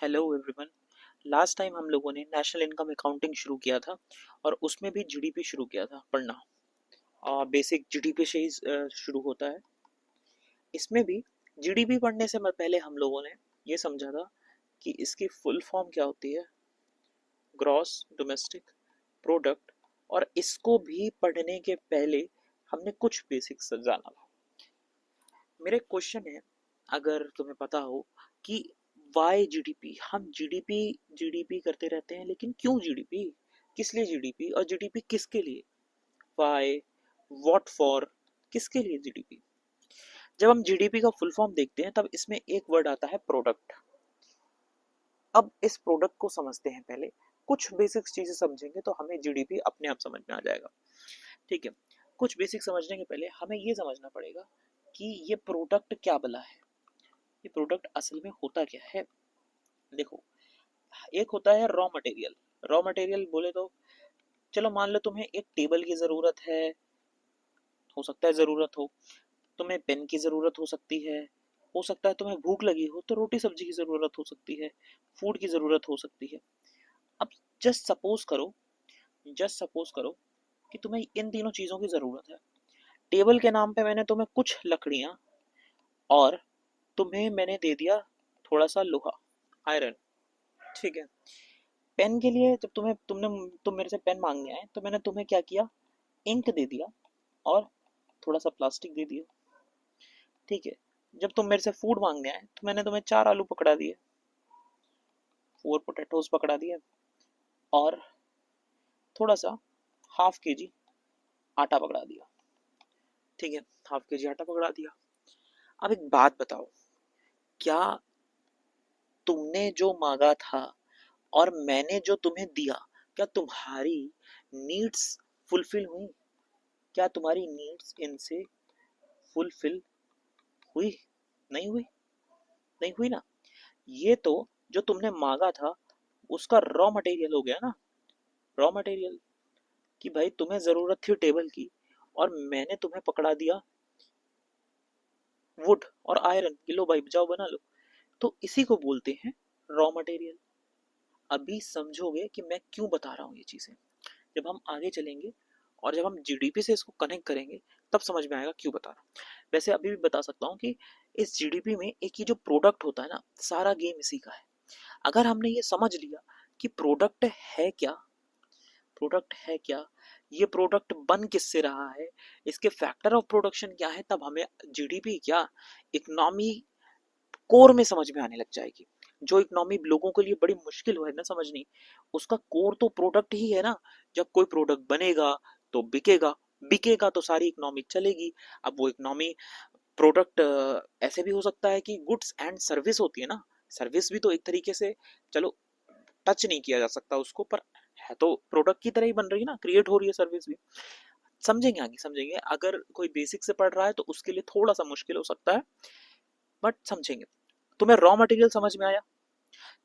Hello everyone. Last time हम लोगों ने नेशनल इनकम अकाउंटिंग शुरू किया था और उसमें भी जीडीपी शुरू किया था पढ़ना। बेसिक जीडीपी से ही शुरू होता है। इसमें भी जीडीपी पढ़ने से पहले हम लोगों ने ये समझा था कि इसकी फुल फॉर्म क्या होती है, ग्रॉस डोमेस्टिक प्रोडक्ट। और इसको भी पढ़ने के पहले हमने कुछ बेसिक्स जाना था। मेरे क्वेश्चन है, अगर तुम्हें पता हो कि वाई जीडीपी, हम जीडीपी जीडीपी करते रहते हैं लेकिन क्यों जीडीपी, किस लिए जीडीपी और जीडीपी किसके लिए, वाई, व्हाट फॉर, किसके लिए जीडीपी। जब हम जीडीपी का फुल फॉर्म देखते हैं तब इसमें एक वर्ड आता है प्रोडक्ट। अब इस प्रोडक्ट को समझते हैं पहले, कुछ बेसिक चीजें समझेंगे तो हमें जीडीपी अपने आप समझ में आ जाएगा। ठीक है, कुछ बेसिक समझने के पहले हमें ये समझना पड़ेगा कि ये प्रोडक्ट क्या बला है, ये प्रोडक्ट असल में होता क्या है। देखो, एक होता है रॉ मटेरियल। रॉ मटेरियल बोले तो चलो मान लो तुम्हें एक टेबल की जरूरत है, हो सकता है जरूरत हो, तुम्हें पेन की जरूरत हो सकता है तुम्हें भूख लगी हो तो रोटी सब्जी की जरूरत हो सकती है, फूड की जरूरत हो सकती है। अब जस्ट सपोज करो, कि तुम्हें इन तीनों चीजों की जरूरत है। टेबल के नाम पे मैंने तुम्हें कुछ लकड़ियां और तुम्हें मैंने दे दिया थोड़ा सा लोहा, आयरन। ठीक है, पेन के लिए जब तुम मेरे से पेन मांगने आए तो मैंने तुम्हें क्या किया, इंक दे दिया और थोड़ा सा प्लास्टिक दे दिया। ठीक है, जब तुम मेरे से फूड मांगने आए तो मैंने तुम्हें 4 आलू पकड़ा दिए, 4 पोटैटोज पकड़ा दिए और थोड़ा सा ½ kg आटा पकड़ा दिया। ठीक है, ½ kg आटा पकड़ा दिया। अब एक बात बताओ, क्या तुमने जो मांगा था और मैंने जो तुम्हें दिया, क्या तुम्हारी नीड्स फुलफिल हुई? क्या तुम्हारी नीड्स इनसे फुलफिल हुई? नहीं हुई, नहीं हुई ना। ये तो जो तुमने मांगा था उसका रॉ मटेरियल हो गया ना, रॉ मटेरियल। कि भाई तुम्हें जरूरत थी टेबल की और मैंने तुम्हें पकड़ा दिया वुड और आयरन कि लो भाई जाओ बना लो। तो इसी को बोलते हैं रॉ मटेरियल। अभी समझोगे कि मैं क्यों बता रहा हूँ ये चीजें। जब हम आगे चलेंगे और जब हम जीडीपी से इसको कनेक्ट करेंगे तब समझ में आएगा क्यों बता रहा हूँ। वैसे अभी भी बता सकता हूँ कि इस जीडीपी में एक ये जो प्रोडक्ट होता है ना, सारा गेम इसी का है। अगर हमने ये समझ लिया कि प्रोडक्ट है क्या, ये प्रोडक्ट बन किससे रहा है, इसके फैक्टर ऑफ प्रोडक्शन क्या है, तब हमें जीडीपी क्या, इकोनॉमी कोर में समझ में आने लग जाएगी। जो इकोनॉमी लोगों के लिए बड़ी मुश्किल है ना समझनी, उसका कोर तो प्रोडक्ट ही है ना। जब कोई प्रोडक्ट बनेगा तो बिकेगा, बिकेगा तो सारी इकोनॉमी चलेगी। अब वो इकोनॉमी प्रोडक्ट ऐसे भी हो सकता है कि गुड्स एंड सर्विस होती है ना, सर्विस भी तो एक तरीके से, चलो टच नहीं किया जा सकता उसको, पर है तो प्रोडक्ट की तरह ही बन रही है ना, क्रिएट हो रही है सर्विस भी। समझेंगे आगे समझेंगे, अगर कोई बेसिक से पढ़ रहा है तो उसके लिए थोड़ा सा मुश्किल हो सकता है, बट समझेंगे। तुम्हें रॉ मटेरियल समझ में आया?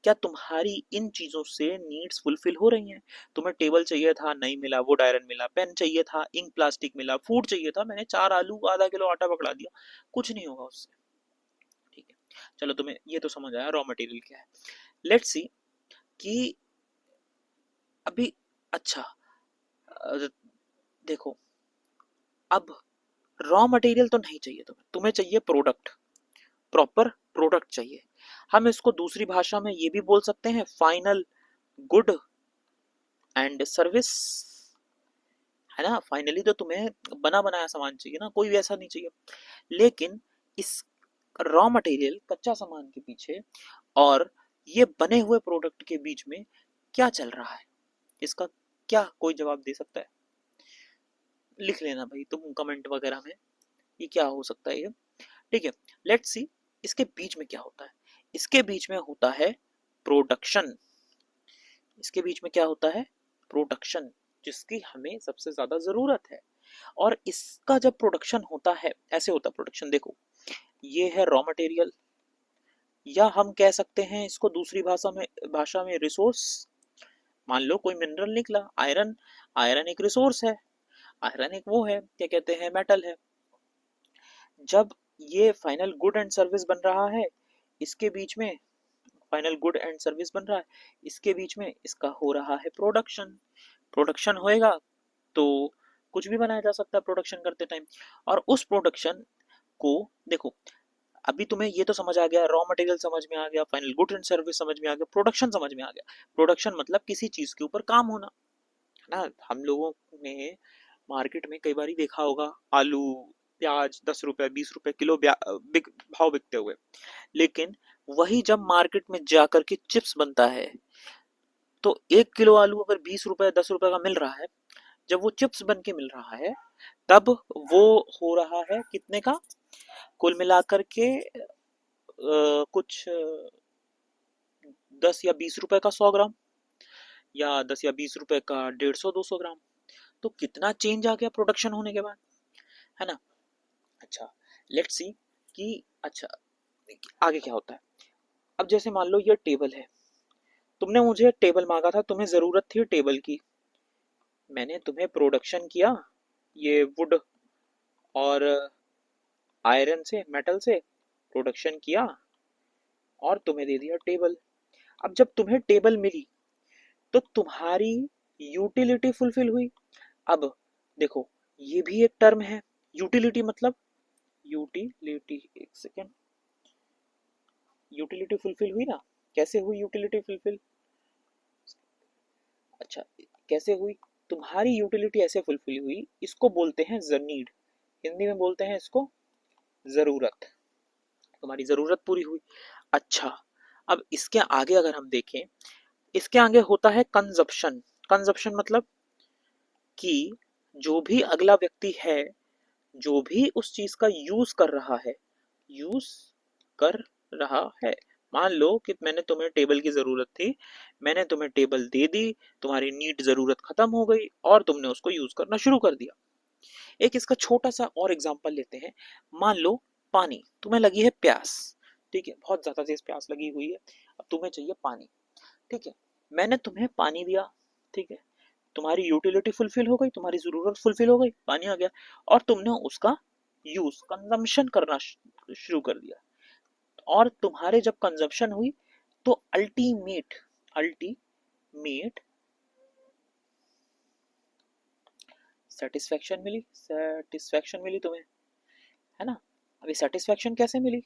क्या तुम्हारी इन चीजों से नीड्स फुलफिल हो रही हैं? तुम्हें टेबल चाहिए था, नहीं मिला, वुड आयरन मिला, पेन चाहिए था, इंक प्लास्टिक मिला, फूड चाहिए था, मैंने 4 आलू ½ किलो आटा पकड़ा दिया, कुछ नहीं होगा उससे। ठीक है, चलो तुम्हें ये तो समझ आया रॉ मटेरियल क्या है। लेट्स सी कि अभी, अच्छा, देखो, अब रॉ मटेरियल तो नहीं चाहिए तुम्हें, तुम्हें चाहिए प्रोडक्ट, प्रॉपर प्रोडक्ट चाहिए। हम इसको दूसरी भाषा में ये भी बोल सकते हैं फाइनल गुड एंड सर्विस, है ना। फाइनली तो तुम्हें बना बनाया सामान चाहिए ना, कोई भी ऐसा नहीं चाहिए। लेकिन इस रॉ मटेरियल कच्चा सामान के पीछे और ये बने हुए प्रोडक्ट के बीच में क्या चल रहा है, इसका क्या कोई जवाब दे सकता है? लिख लेना भाई तुम कमेंट वगैरह में, ये क्या हो सकता है ये। ठीक है, लेट्स सी इसके बीच में क्या होता है। इसके बीच में होता है प्रोडक्शन। इसके बीच में क्या होता है, प्रोडक्शन, जिसकी हमें सबसे ज्यादा जरूरत है। और इसका जब प्रोडक्शन होता है, ऐसे होता है प्रोडक्शन, देखो ये है रॉ मटेरियल, या हम कह सकते हैं इसको दूसरी भाषा में रिसोर्स। मान लो कोई मिनरल निकला, आयरन, आयरन एक रिसोर्स है, आयरन एक वो है क्या कहते हैं, मेटल है। जब ये फाइनल गुड एंड सर्विस बन रहा है, इसके बीच में फाइनल गुड एंड सर्विस बन रहा है, इसके बीच में इसका हो रहा है प्रोडक्शन। प्रोडक्शन होएगा तो कुछ भी बनाया जा सकता है प्रोडक्शन करते टाइम। और उस प्रोडक्शन को देखो, अभी तुम्हें ये तो समझ आ गया, रॉ मटेरियल समझ में आ गया, फाइनल गुड एंड सर्विस समझ में आ गया, प्रोडक्शन समझ में आ गया। प्रोडक्शन मतलब किसी चीज के ऊपर काम होना, है ना। हम लोगों ने मार्केट में कई बार देखा होगा आलू प्याज 10 रुपए 20 रुपए किलो भाव बिकते हुए, लेकिन वही जब मार्केट में जाकर के चिप्स बनता है तो 1 किलो आलू अगर 20 रुपए 10 रुपए का मिल रहा है, जब वो चिप्स बन के मिल रहा है तब वो हो रहा है कितने का, कुल मिलाकर के कुछ 10 या 20 रुपए का 100 ग्राम, या 10 या 20 रुपए का 150 200 ग्राम। तो कितना चेंज आ गया प्रोडक्शन होने के बाद, है ना। अच्छा, लेट्स सी कि अच्छा आगे क्या होता है। अब जैसे मान लो ये टेबल है, तुमने मुझे टेबल मांगा था, तुम्हें जरूरत थी टेबल की, मैंने तुम्हें प्रोडक्शन किया ये वुड और आयरन से, मेटल से प्रोडक्शन किया और तुम्हें दे दिया टेबल। अब जब तुम्हें टेबल मिली तो तुम्हारी यूटिलिटी फुलफिल हुई। अब देखो, ये भी एक टर्म है यूटिलिटी, मतलब यूटिलिटी, एक सेकेंड, यूटिलिटी फुलफिल हुई ना। कैसे हुई यूटिलिटी फुलफिल, अच्छा कैसे हुई, तुम्हारी यूटिलिटी ऐसे फुलफिल हुई, इसको बोलते हैं नीड, हिंदी में बोलते हैं इसको जरूरत, तुम्हारी जरूरत पूरी हुई। अच्छा, अब इसके आगे अगर हम देखें, इसके आगे होता है कंजप्शन। कंजप्शन मतलब कि जो भी अगला व्यक्ति है, जो भी उस चीज का यूज कर रहा है, यूज कर रहा है, मान लो कि मैंने तुम्हें टेबल की जरूरत थी, मैंने तुम्हें टेबल दे दी, तुम्हारी नीड जरूरत खत्म हो गई और तुमने उसको यूज करना शुरू कर दिया। एक इसका छोटा सा और एग्जांपल लेते हैं। मान लो पानी, तुम्हें लगी है प्यास, ठीक है, बहुत ज्यादा तेज प्यास लगी हुई है, अब तुम्हें चाहिए पानी, ठीक है, मैंने तुम्हें पानी दिया, ठीक है, तुम्हारी यूटिलिटी फुलफिल हो गई, तुम्हारी जरूरत फुलफिल हो गई, पानी आ गया, और तुमने उसका यूज कंजम्पशन करना शुरू कर दिया। और तुम्हारे जब कंजम्पशन हुई तो अल्टीमेट अल्टीमेट सेटिस्फेक्शन मिली तुम्हें, है ना। अभी सेटिस्फेक्शन कैसे मिली,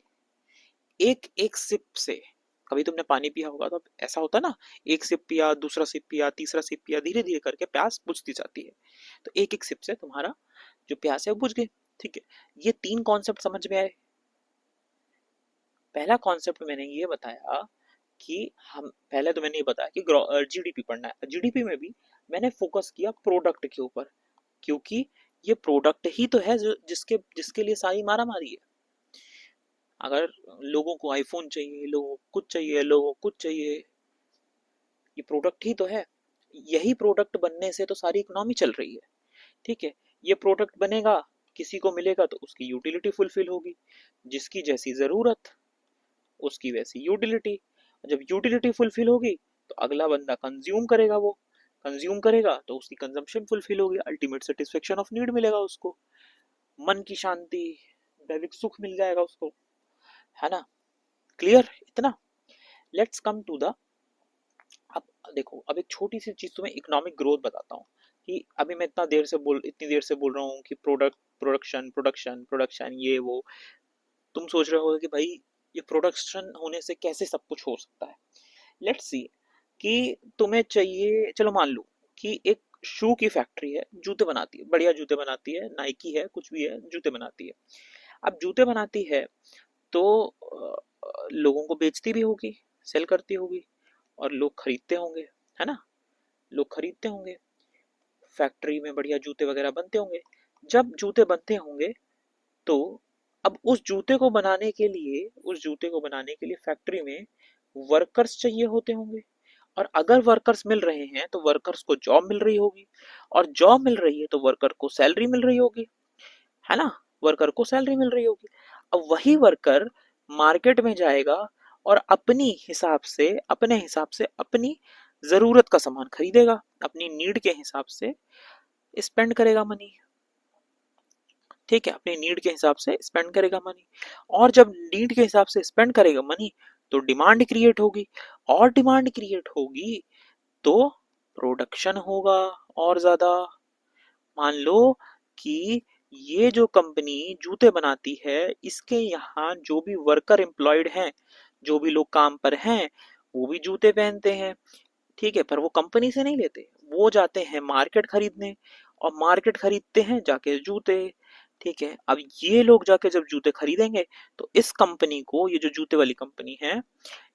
एक एक सिप से, कभी तुमने पानी पिया होगा तो ऐसा होता है ना, एक सिप पिया, दूसरा सिप पिया, तीसरा सिप पिया, धीरे धीरे करके प्यास बुझती जाती है। तो एक एक सिप से तुम्हारा जो प्यास है वो बुझ गई, ठीक है। ये 3 कॉन्सेप्ट समझ में आए। पहला कॉन्सेप्ट मैंने ये बताया कि हम पहले तो मैंने ये बताया कि जीडीपी पढ़ना है, जीडीपी में भी मैंने फोकस किया प्रोडक्ट के ऊपर, क्योंकि ये प्रोडक्ट ही तो है जो जिसके जिसके लिए सारी मारा मारी है। अगर लोगों को आईफोन चाहिए, लोगों को कुछ चाहिए, लोगों को कुछ चाहिए, ये प्रोडक्ट ही तो है। यही प्रोडक्ट बनने से तो सारी इकोनॉमी चल रही है, ठीक है। ये प्रोडक्ट बनेगा, किसी को मिलेगा तो उसकी यूटिलिटी फुलफिल होगी, जिसकी जैसी जरूरत उसकी वैसी यूटिलिटी। जब यूटिलिटी फुलफिल होगी तो अगला बंदा कंज्यूम करेगा, वो कंज्यूम करेगा तो उसकी कंजम्पशन फुलफिल होगी, अल्टीमेट सेटिस्फेक्शन ऑफ नीड मिलेगा उसको, मन की शांति, दैविक सुख मिल जाएगा उसको, है ना। क्लियर इतना। लेट्स कम टू द, अब देखो, अब एक छोटी सी चीज तुम्हें इकोनॉमिक ग्रोथ बताता हूँ कि अभी मैं इतनी देर से बोल रहा हूँ कि प्रोडक्शन प्रोडक्शन प्रोडक्शन ये वो, तुम सोच रहे हो कि भाई ये प्रोडक्शन होने से कैसे सब कुछ हो सकता है। लेट्स सी कि तुम्हें चाहिए, चलो मान लो कि एक शू की फैक्ट्री है, जूते बनाती है, बढ़िया जूते बनाती है, नाइकी है, कुछ भी है, जूते बनाती है। अब जूते बनाती है तो लोगों को बेचती भी होगी, सेल करती होगी, और लोग खरीदते होंगे, है ना, लोग खरीदते होंगे, फैक्ट्री में बढ़िया जूते वगैरह बनते होंगे। जब जूते बनते होंगे तो अब उस जूते को बनाने के लिए फैक्ट्री में वर्कर्स चाहिए होते होंगे, और अगर वर्कर्स मिल रहे हैं तो वर्कर्स को जॉब मिल रही होगी, और जॉब मिल रही है तो वर्कर को सैलरी मिल रही होगी, है ना, वर्कर को सैलरी मिल रही होगी। अब वही वर्कर मार्केट में जाएगा और अपने हिसाब से अपनी जरूरत का सामान खरीदेगा, अपनी नीड के हिसाब से स्पेंड करेगा मनी, ठीक है, अपनी नीड के हिसाब से स्पेंड करेगा मनी। और जब नीड के हिसाब से स्पेंड करेगा मनी तो डिमांड क्रिएट होगी, और डिमांड क्रिएट होगी तो प्रोडक्शन होगा और ज्यादा। मान लो कि ये जो कंपनी जूते बनाती है, इसके यहाँ जो भी वर्कर एम्प्लॉयड हैं, जो भी लोग काम पर हैं, वो भी जूते पहनते हैं। ठीक है, पर वो कंपनी से नहीं लेते, वो जाते हैं मार्केट खरीदने, और मार्केट खरीदते हैं जाके जूते। ठीक है, अब ये लोग जाके जब जूते खरीदेंगे, तो इस कंपनी को, ये जो जूते वाली कंपनी है,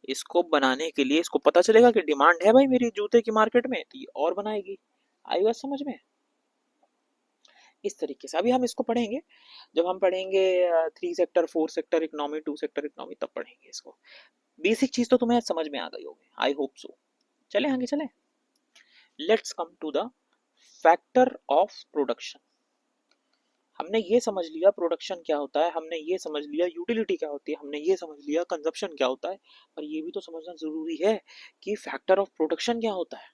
इसको बनाने के लिए इसको पता चलेगा कि डिमांड है भाई मेरी जूते की मार्केट में, तो ये और बनाएगी। आई बात समझ में? इस तरीके से अभी हम इसको पढ़ेंगे, जब हम पढ़ेंगे 3 sector 4 sector economy 2 sector economy, तब पढ़ेंगे इसको। बेसिक चीज तो तुम्हें समझ में आ गई होगी, आई होप सो। चले आगे चले, let's come to the factor of production. हमने ये समझ लिया प्रोडक्शन क्या होता है, हमने ये समझ लिया यूटिलिटी क्या होती है, हमने ये समझ लिया कंजप्शन क्या होता है, पर ये भी तो समझना जरूरी है कि फैक्टर ऑफ प्रोडक्शन क्या होता है।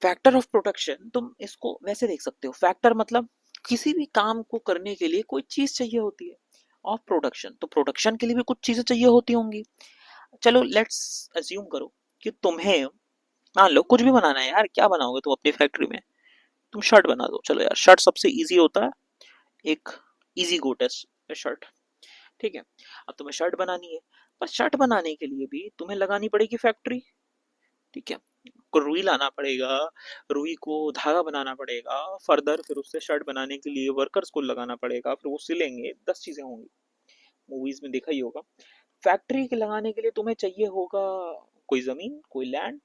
फैक्टर ऑफ प्रोडक्शन तुम इसको वैसे देख सकते हो, फैक्टर मतलब किसी भी काम को करने के लिए कोई चीज चाहिए होती है, ऑफ प्रोडक्शन तो प्रोडक्शन के लिए भी कुछ चीजें चाहिए होती होंगी। चलो लेट्स अज्यूम करो कि तुम्हें, मान लो कुछ भी बनाना है यार, क्या बनाओगे तुम अपनी फैक्ट्री में? तुम शर्ट बना दो, चलो यार शर्ट सबसे इजी होता है, एक इजी गो टेस्ट शर्ट। ठीक है, अब तुम्हें शर्ट बनानी है, पर शर्ट बनाने के लिए भी तुम्हें लगानी पड़ेगी फैक्ट्री। ठीक है, को रुई लाना पड़ेगा, रुई को धागा बनाना पड़ेगा, फर्दर फिर उससे शर्ट बनाने के लिए वर्कर्स को लगाना पड़ेगा, फिर वो सिलेंगे, 10 चीजें होंगी, मूवीज में देखा ही होगा। फैक्ट्री के लगाने के लिए तुम्हें चाहिए होगा कोई जमीन, कोई लैंड।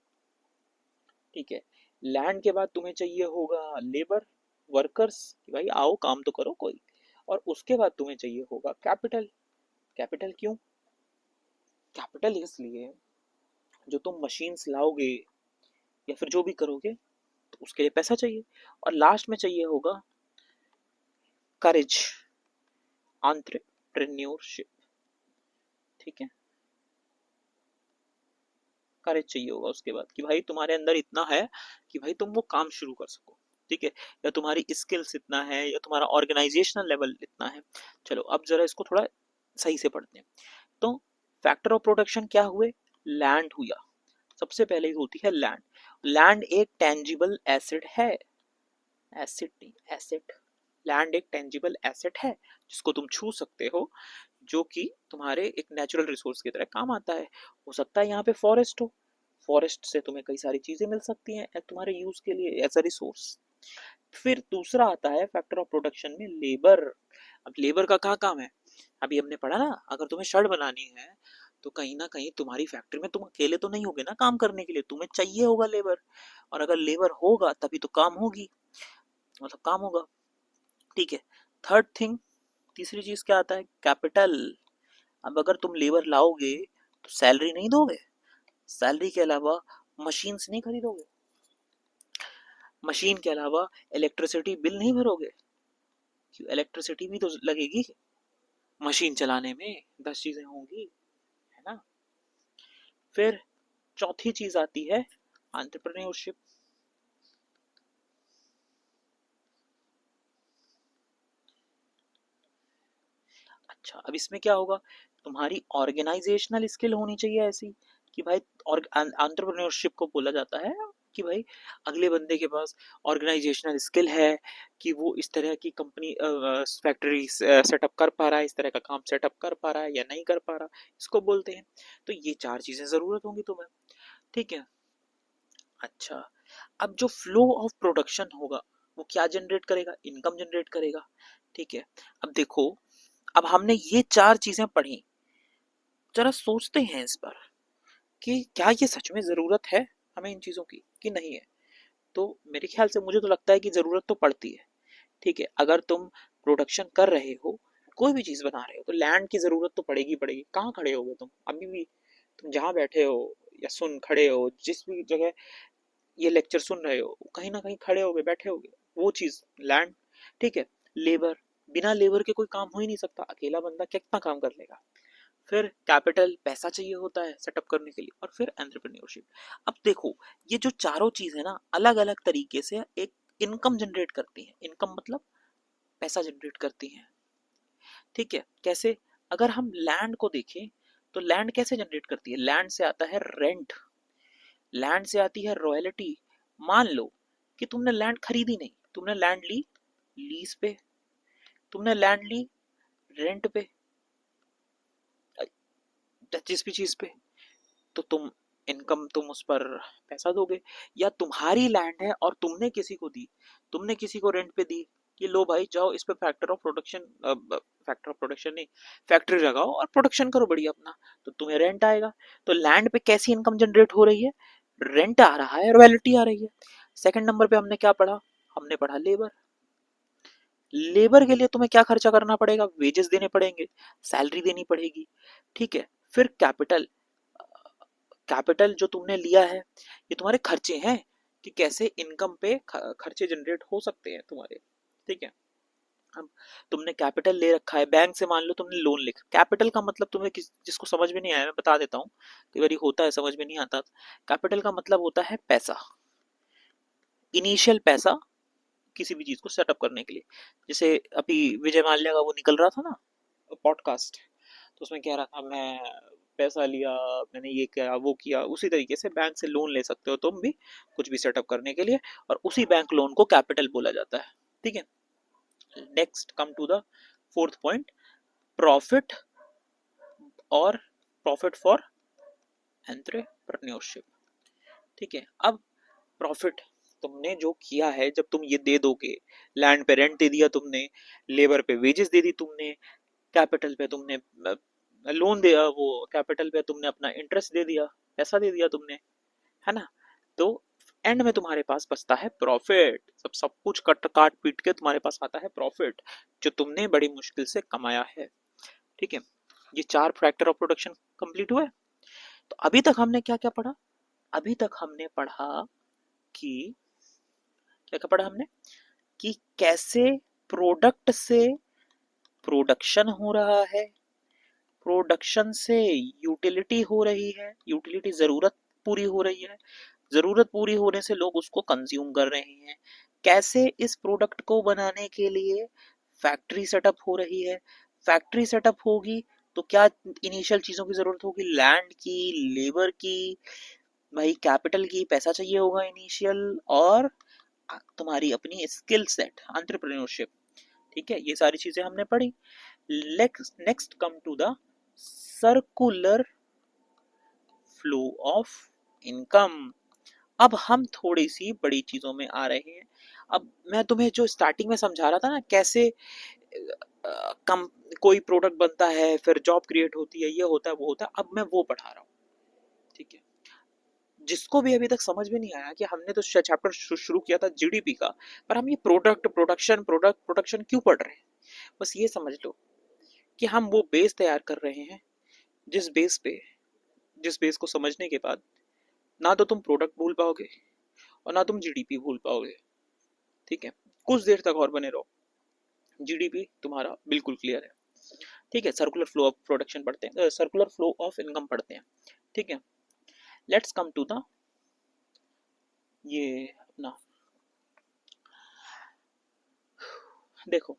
ठीक है, लैंड के बाद तुम्हें चाहिए होगा लेबर, वर्कर्स, कि भाई आओ काम तो करो कोई, और उसके बाद तुम्हें चाहिए होगा कैपिटल। कैपिटल क्यों? कैपिटल इसलिए, जो तुम मशीन्स लाओगे या फिर जो भी करोगे, तो उसके लिए पैसा चाहिए, और लास्ट में चाहिए होगा करेज, एंटरप्रेन्योरशिप। ठीक है, करेज चाहिए होगा उसके बाद, कि भाई तुम्हारे अंदर इतना है कि भाई तुम वो काम शुरू कर सको। ठीक है, या तुम्हारी स्किल्स इतना है, या तुम्हारा ऑर्गेनाइजेशनल लेवल इतना है। चलो अब जरा इसको थोड़ा सही से पढ़ते हैं। तो फैक्टर ऑफ प्रोडक्शन क्या हुए? लैंड हुआ, सबसे पहले होती है लैंड। लैंड एक टेंजिबल एसेट है, एसेट नहीं एसेट, लैंड एक टेंजिबल एसेट है जिसको तुम छू सकते हो, जो कि तुम्हारे एक नेचुरल रिसोर्स की तरह काम आता है। हो सकता है यहाँ पे फॉरेस्ट हो, फॉरेस्ट से तुम्हें कई सारी चीजें मिल सकती हैं तुम्हारे यूज के लिए एज अ रिसोर्स। फिर दूसरा आता है फैक्टर ऑफ प्रोडक्शन में लेबर। अब लेबर का क्या काम है? अभी हमने पढ़ा ना, अगर तुम्हें शर्ट बनानी है, तो कहीं ना कहीं तुम्हारी फैक्ट्री में तुम अकेले तो नहीं होगे ना काम करने के लिए, तुम्हें चाहिए होगा लेबर, और अगर लेबर होगा तभी तो काम होगी, मतलब काम होगा। ठीक है, थर्ड थिंग, तीसरी चीज क्या आता है? कैपिटल। अब अगर तुम लेबर लाओगे तो सैलरी नहीं दोगे, सैलरी के अलावा मशीन्स नहीं खरीदोगे, मशीन के अलावा इलेक्ट्रिसिटी बिल नहीं भरोगे, क्यों इलेक्ट्रिसिटी भी तो लगेगी मशीन चलाने में, 10 चीजें होंगी, है ना। फिर चौथी चीज आती है एंटरप्रेन्योरशिप। अच्छा, अब इसमें क्या होगा? तुम्हारी ऑर्गेनाइजेशनल स्किल होनी चाहिए ऐसी कि भाई, और एंटरप्रेन्योरशिप को बोला जाता है कि भाई अगले बंदे के पास ऑर्गेनाइजेशनल स्किल है, कि वो इस तरह की कंपनी फैक्ट्री सेटअप कर पा रहा है, इस तरह का काम सेटअप कर पा रहा है या नहीं कर पा रहा, इसको बोलते हैं। तो ये 4 चीजें जरूरत होंगी तुम्हें। ठीक है, अच्छा, अब जो फ्लो ऑफ प्रोडक्शन होगा वो क्या जनरेट करेगा? इनकम जनरेट करेगा। ठीक है, अब देखो, अब हमने ये 4 चीजें पढ़ी, जरा सोचते हैं इस पर कि क्या ये सच में जरूरत है हमें इन चीजों की कि नहीं है। तो मेरे ख्याल से मुझे तो लगता है कि जरूरत तो पड़ती है। ठीक है, अगर तुम प्रोडक्शन कर रहे हो, कोई भी चीज बना रहे हो, तो लैंड की जरूरत तो पड़ेगी पड़ेगी। कहाँ खड़े होगे तुम अभी भी? तुम जहाँ बैठे हो या सुन खड़े हो, जिस भी जगह ये लेक्चर सुन रहे हो, कहीं ना कहीं खड़े होगे, बैठे होगे, वो चीज लैंड। ठीक है, लेबर, बिना लेबर के कोई काम हो ही नहीं सकता, अकेला बंदा कितना काम कर लेगा। फिर कैपिटल, पैसा चाहिए होता है सेटअप करने के लिए, और फिर एंटरप्रेन्योरशिप। अब देखो, ये जो चारों चीज है ना, अलग अलग तरीके से एक इनकम जनरेट करती हैं। इनकम मतलब पैसा जनरेट करती हैं। ठीक है, कैसे? अगर हम लैंड को देखें, तो लैंड कैसे जनरेट करती है? लैंड से आता है रेंट, लैंड से आती है रॉयल्टी। मान लो कि तुमने लैंड खरीदी नहीं, तुमने लैंड ली लीज पे, तुमने लैंड ली रेंट पे, जिस भी चीज पे, तो तुम इनकम तुम उस पर पैसा दोगे। या तुम्हारी लैंड है और तुमने किसी को दी, तुमने किसी को रेंट पे दी कि लो भाई जाओ इस पे factor of production, factor of production नहीं, फैक्ट्री लगाओ और प्रोडक्शन करो बढ़िया अपना, तो तुम्हें रेंट आएगा। तो लैंड पे कैसी इनकम जनरेट हो रही है? रेंट आ रहा है, रॉयल्टी आ रही है। सेकंड नंबर पे हमने क्या पढ़ा? हमने पढ़ा लेबर। लेबर के लिए तुम्हें क्या खर्चा करना पड़ेगा? वेजेस देने पड़ेंगे, सैलरी देनी पड़ेगी, ठीक है। फिर कैपिटल, कैपिटल जो तुमने लिया है ये तुम्हारे खर्चे हैं कि कैसे इनकम पे खर्चे जनरेट हो सकते हैं तुम्हारे, ठीक है। अब तुमने कैपिटल ले रखा है बैंक से, मान लो तुमने लोन लिखा। कैपिटल का मतलब तुम्हें जिसको समझ में नहीं आया मैं बता देता हूँ, कई बार होता है समझ में नहीं आता। कैपिटल का मतलब होता है पैसा, इनिशियल पैसा किसी भी चीज को सेटअप करने के लिए। जैसे अभी विजय माल्या का वो निकल रहा था ना पॉडकास्ट, तो उसमें कह रहा था मैं पैसा लिया, मैंने ये किया वो किया। उसी तरीके से बैंक से लोन ले सकते हो तुम भी कुछ भी सेटअप करने के लिए, और उसी बैंक लोन को कैपिटल बोला जाता है, ठीक है। Next come to the fourth point, profit और प्रॉफिट फॉर एंटरप्रेन्योरशिप, ठीक है। अब प्रॉफिट तुमने जो किया है, जब तुम ये दे दोगे, लैंड पे रेंट दे दिया तुमने, लेबर पे वेजेस दे दी तुमने, कैपिटल पे तुमने लोन दिया, वो कैपिटल पे तुमने अपना इंटरेस्ट दे दिया, पैसा दे दिया तुमने, है ना। तो एंड में तुम्हारे पास बचता है प्रॉफिट। सब सब कुछ कट काट पीट के तुम्हारे पास आता है प्रॉफिट, जो तुमने बड़ी मुश्किल से कमाया है, ठीक है। ये चार फैक्टर ऑफ प्रोडक्शन कंप्लीट हुए। तो अभी तक हमने क्या क्या पढ़ा? अभी तक हमने पढ़ा कि क्या क्या पढ़ा हमने? कि कैसे प्रोडक्ट से प्रोडक्शन हो रहा है, प्रोडक्शन से यूटिलिटी हो रही है, यूटिलिटी जरूरत पूरी हो रही है, जरूरत पूरी होने से लोग उसको कंज्यूम कर रहे हैं। कैसे इस प्रोडक्ट को बनाने के लिए फैक्ट्री सेटअप हो रही है, फैक्ट्री सेटअप होगी तो क्या इनिशियल चीजों की जरूरत होगी? लैंड की, लेबर की, भाई कैपिटल की, पैसा चाहिए होगा इनिशियल, और तुम्हारी अपनी स्किल सेट, एंटरप्रेन्योरशिप, ठीक है। ये सारी चीजें हमने पढ़ी। Next come to the circular flow of income. अब हम थोड़ी सी बड़ी चीजों में आ रहे हैं। अब मैं तुम्हें जो स्टार्टिंग में समझा रहा था ना कैसे कम कोई प्रोडक्ट बनता है, फिर जॉब क्रिएट होती है, ये होता है वो होता है, अब मैं वो पढ़ा रहा हूँ, ठीक है। जिसको भी अभी तक समझ में नहीं आया कि हमने तो चैप्टर शुरू किया था जीडीपी का, पर हम ये प्रोडक्ट प्रोडक्शन क्यों पढ़ रहे हैं, बस ये समझ लो कि हम वो बेस तैयार कर रहे हैं जिस बेस पे, जिस बेस को समझने के बाद ना तो तुम प्रोडक्ट भूल पाओगे और ना तुम जीडीपी भूल पाओगे, ठीक है। कुछ देर तक और बने रहो, जीडीपी तुम्हारा बिल्कुल क्लियर है, ठीक है। सर्कुलर फ्लो ऑफ प्रोडक्शन पढ़ते हैं, सर्कुलर फ्लो ऑफ इनकम पढ़ते हैं, ठीक है। लेट्स कम टू द ये अपना, देखो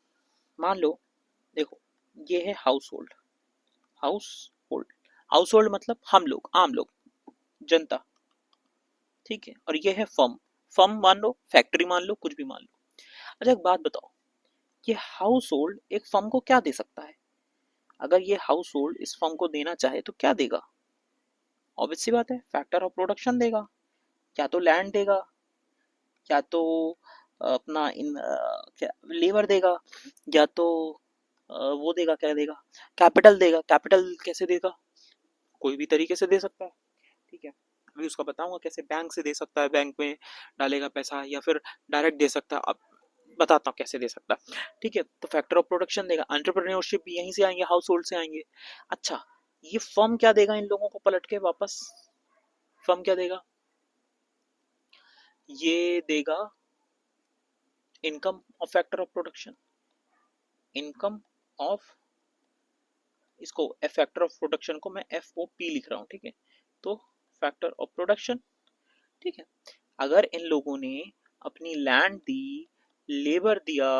मान लो, देखो ये है house hold, house hold, house hold मतलब हम लोग, आम लोग, जनता, ठीक है। और ये है फर्म, फर्म मान लो, फैक्ट्री मान लो, कुछ भी मान लो। अच्छा एक बात बताओ, ये हाउस होल्ड एक फर्म को क्या दे सकता है? अगर ये हाउस होल्ड इस फर्म को देना चाहे तो क्या देगा? ऑब्वियस सी बात है, फैक्टर ऑफ प्रोडक्शन देगा, या तो लैंड देगा, या तो अपना इन क्या लेबर देगा, या तो वो देगा, क्या देगा, कैपिटल देगा। कैपिटल कैसे देगा? कोई भी तरीके से दे सकता है, ठीक है। अभी उसका बताऊंगा कैसे। बैंक से दे सकता है, बैंक में डालेगा पैसा, या फिर डायरेक्ट दे सकता है, अब बताता हूँ कैसे दे सकता है, ठीक है। तो फैक्टर ऑफ प्रोडक्शन देगा, एंटरप्रेन्योरशिप भी यहीं से आएंगे, हाउस होल्ड से आएंगे। अच्छा ये फर्म क्या देगा इन लोगों को पलट के वापस? फर्म क्या देगा? ये देगा income of factor of production, income of, इसको फैक्टर ऑफ प्रोडक्शन को मैं FOP लिख रहा हूँ, ठीक है। तो फैक्टर ऑफ प्रोडक्शन, ठीक है। अगर इन लोगों ने अपनी लैंड दी, लेबर दिया,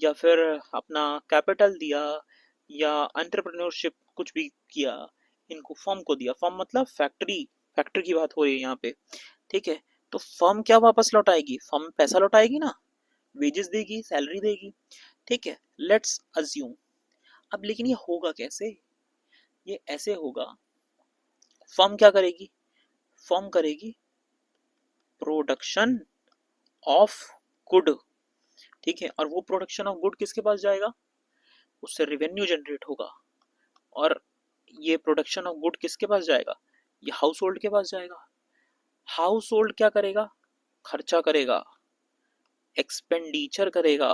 या फिर अपना कैपिटल दिया, या एंटरप्रेन्योरशिप कुछ भी किया, इनको फर्म को दिया, फर्म मतलब फैक्ट्री, फैक्ट्री की बात हो रही है यहाँ पे, ठीक है। तो फर्म क्या वापस लौटाएगी, फर्म पैसा लौटाएगी ना, वेजेस देगी, सैलरी देगी, ठीक है, लेट्स अज्यूम। अब लेकिन ये होगा कैसे, ये ऐसे होगा, फर्म क्या करेगी, फर्म करेगी प्रोडक्शन ऑफ गुड, ठीक है, और वो प्रोडक्शन ऑफ गुड किसके पास जाएगा, उससे रेवेन्यू जनरेट होगा, और ये प्रोडक्शन ऑफ गुड किसके पास जाएगा, ये हाउस होल्ड के पास जाएगा। हाउस होल्ड क्या करेगा, खर्चा करेगा, एक्सपेंडिचर करेगा,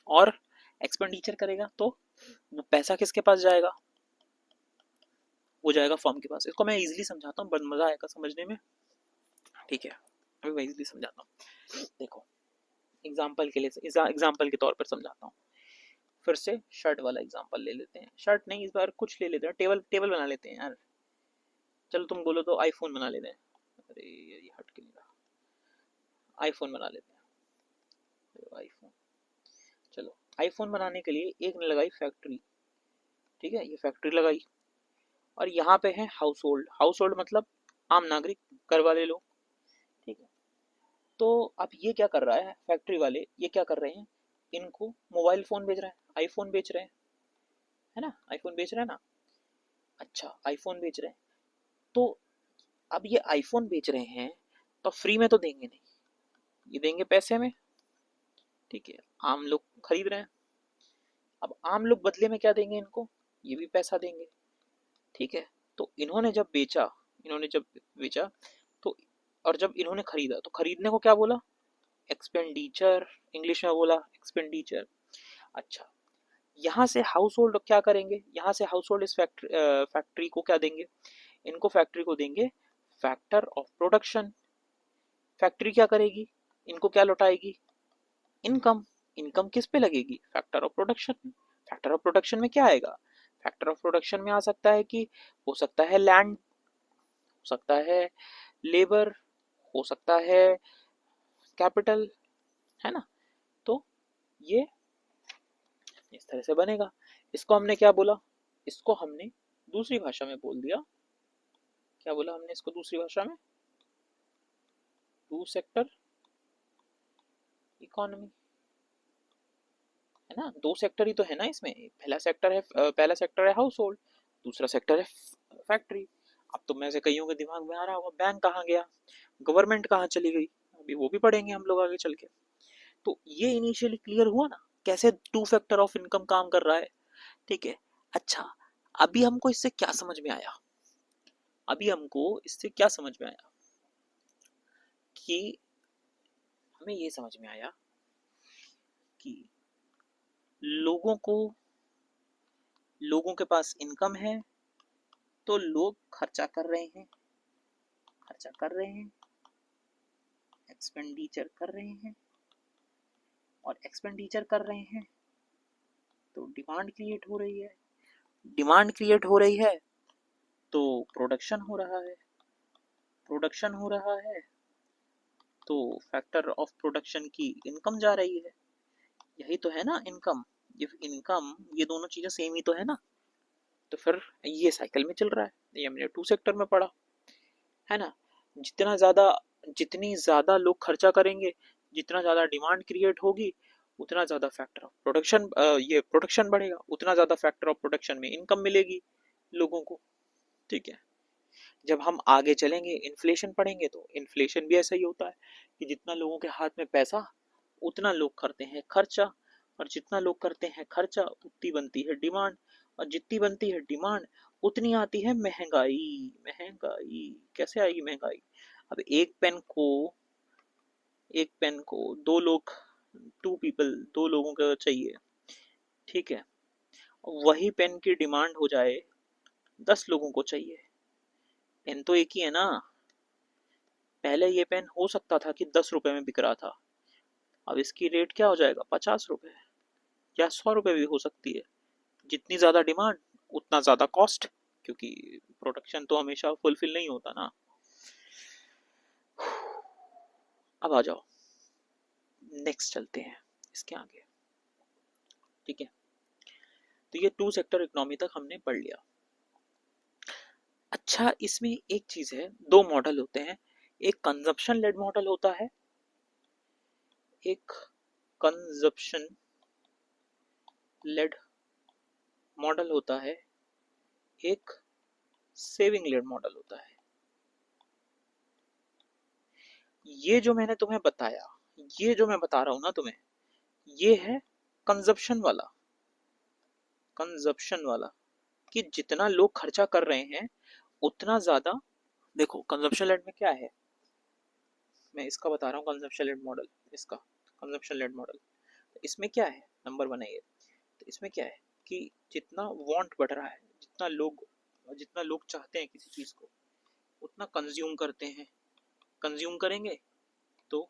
और एक्सपेंडिचर करेगा तो वो पैसा किसके पास जाएगा, वो जाएगा फर्म के पास। इसको मैं इजीली समझाता हूँ, बड़ा मजा आएगा समझने में, ठीक है, अभी मैं इजीली समझाता हूँ। देखो एग्जाम्पल के लिए, एग्जाम्पल के तौर पर समझाता हूँ, फिर से शर्ट वाला एग्जाम्पल ले लेते हैं, शर्ट नहीं इस बार कुछ ले लेते हैं, टेबल टेबल बना लेते हैं यार, चलो तुम बोलो तो आईफोन बना लेते हैं, अरे ये हट के नहीं रहा, आईफोन बना लेते हैं, आईफोन, चलो आईफोन बनाने के लिए एक ने लगाई फैक्ट्री, ठीक है, ये फैक्ट्री लगाई, और यहाँ पे है हाउस होल्ड, हाउस होल्ड मतलब आम नागरिक, घर वाले लोग, ठीक है। तो अब ये क्या कर रहा है, फैक्ट्री वाले ये क्या कर रहे हैं, इनको मोबाइल फोन बेच रहे हैं, आईफोन बेच रहे हैं, है ना, आईफोन बेच रहे हैं ना, अच्छा आईफोन बेच रहे हैं, तो अब ये आईफोन बेच रहे हैं तो फ्री में तो देंगे नहीं, ये देंगे पैसे में, ठीक है, आम लोग खरीद रहे हैं, अब आम लोग बदले में क्या देंगे इनको, ये भी पैसा देंगे, ठीक है। तो इन्होंने जब बेचा, इन्होंने जब बेचा तो, और जब इन्होंने खरीदा तो खरीदने को क्या बोला, एक्सपेंडिचर, इंग्लिश में बोला एक्सपेंडिचर। अच्छा, यहाँ से हाउस होल्ड क्या करेंगे, यहाँ से हाउस होल्ड इस फैक्ट्री को क्या देंगे, इनको फैक्ट्री को देंगे फैक्टर ऑफ प्रोडक्शन, फैक्ट्री क्या करेगी, इनको क्या लौटाएगी, इनकम, इनकम किस पे लगेगी, factor of production, factor of production में क्या आएगा, फैक्टर ऑफ प्रोडक्शन में आ सकता है कि, हो सकता है लैंड, हो सकता है लेबर, हो सकता है कैपिटल, है ना, तो ये इस तरह से बनेगा। इसको हमने क्या बोला, इसको हमने दूसरी भाषा में बोल दिया, क्या बोला हमने इसको दूसरी भाषा में, टू सेक्टर इकोनॉमी, है ना, दो सेक्टर ही तो है ना इसमें, पहला सेक्टर है हाउस होल्ड, दूसरा सेक्टर है फैक्ट्री। अब तो मैं से कईयों के दिमाग में आ रहा होगा बैंक कहाँ गया, गवर्नमेंट कहाँ चली गई, अभी वो भी पढ़ेंगे हम लोग आगे चल के। तो ये इनिशियली क्लियर हुआ ना, कैसे टू फैक्टर ऑफ इनकम काम कर रहा है, ठीक है। अच्छा, अभी हमको इससे क्या समझ में आया, अभी हमको इससे क्या समझ में आया, कि हमें ये समझ में आया कि लोगों को, लोगों के पास इनकम है तो लोग खर्चा कर रहे हैं, खर्चा कर रहे हैं, एक्सपेंडिचर कर रहे हैं, और एक्सपेंडिचर कर रहे हैं तो डिमांड क्रिएट हो रही है, डिमांड क्रिएट हो रही है तो प्रोडक्शन हो रहा है, प्रोडक्शन हो रहा है तो फैक्टर ऑफ प्रोडक्शन की इनकम जा रही है, यही तो है ना इनकम, ये इनकम, ये दोनों चीजें सेम ही तो है ना, तो फिर ये साइकिल में चल रहा है, ये हमने टू सेक्टर में पढ़ा, है ना। जितना ज्यादा, जितनी ज्यादा लोग खर्चा करेंगे, जितना ज्यादा डिमांड क्रिएट होगी, उतना ज्यादा फैक्टर ऑफ प्रोडक्शन, ये प्रोडक्शन बढ़ेगा, उतना ज्यादा फैक्टर ऑफ प्रोडक्शन में इनकम मिलेगी लोगों को, ठीक है। जब हम आगे चलेंगे इन्फ्लेशन पढ़ेंगे तो इन्फ्लेशन भी ऐसा ही होता है, कि जितना लोगों के हाथ में पैसा, उतना लोग करते हैं खर्चा, और जितना लोग करते हैं खर्चा उतनी बनती है डिमांड, और जितनी बनती है डिमांड उतनी आती है महंगाई, महंगाई कैसे आएगी महंगाई, अब एक पेन को दो लोग, टू पीपल, दो लोगों को चाहिए, ठीक है, वही पेन की डिमांड हो जाए 10 लोगों को चाहिए, पेन तो एक ही है ना, पहले ये पेन हो सकता था कि 10 रुपए में बिक रहा था, अब इसकी रेट क्या हो जाएगा, 50 रुपए या 100 रुपए भी हो सकती है, जितनी ज्यादा डिमांड उतना ज्यादा कॉस्ट, क्योंकि प्रोडक्शन तो हमेशा फुलफिल नहीं होता ना। अब आ जाओ नेक्स्ट चलते हैं इसके आगे, ठीक है। तो ये टू सेक्टर इकोनॉमी तक हमने पढ़ लिया। अच्छा, इसमें एक चीज है, दो मॉडल होते हैं, एक कंजप्शन लेड मॉडल होता है, एक कंजप्शन लेड मॉडल होता है, एक सेविंग लेड मॉडल होता है। ये जो मैंने तुम्हें बताया, ये जो मैं बता रहा हूं ना तुम्हें, ये है कंजप्शन वाला, कंजप्शन वाला, कि जितना लोग खर्चा कर रहे हैं उतना ज्यादा। देखो कंजप्शन लेड में क्या है, मैं इसका बता रहा हूँ, कंजप्शन लेड मॉडल, इसका कंजप्शन लेड मॉडल, तो इसमें क्या है, नंबर वन है ये। तो इसमें क्या है कि जितना वांट बढ़ रहा है, जितना लोग चाहते हैं किसी चीज को, उतना कंज्यूम करते हैं, कंज्यूम करेंगे तो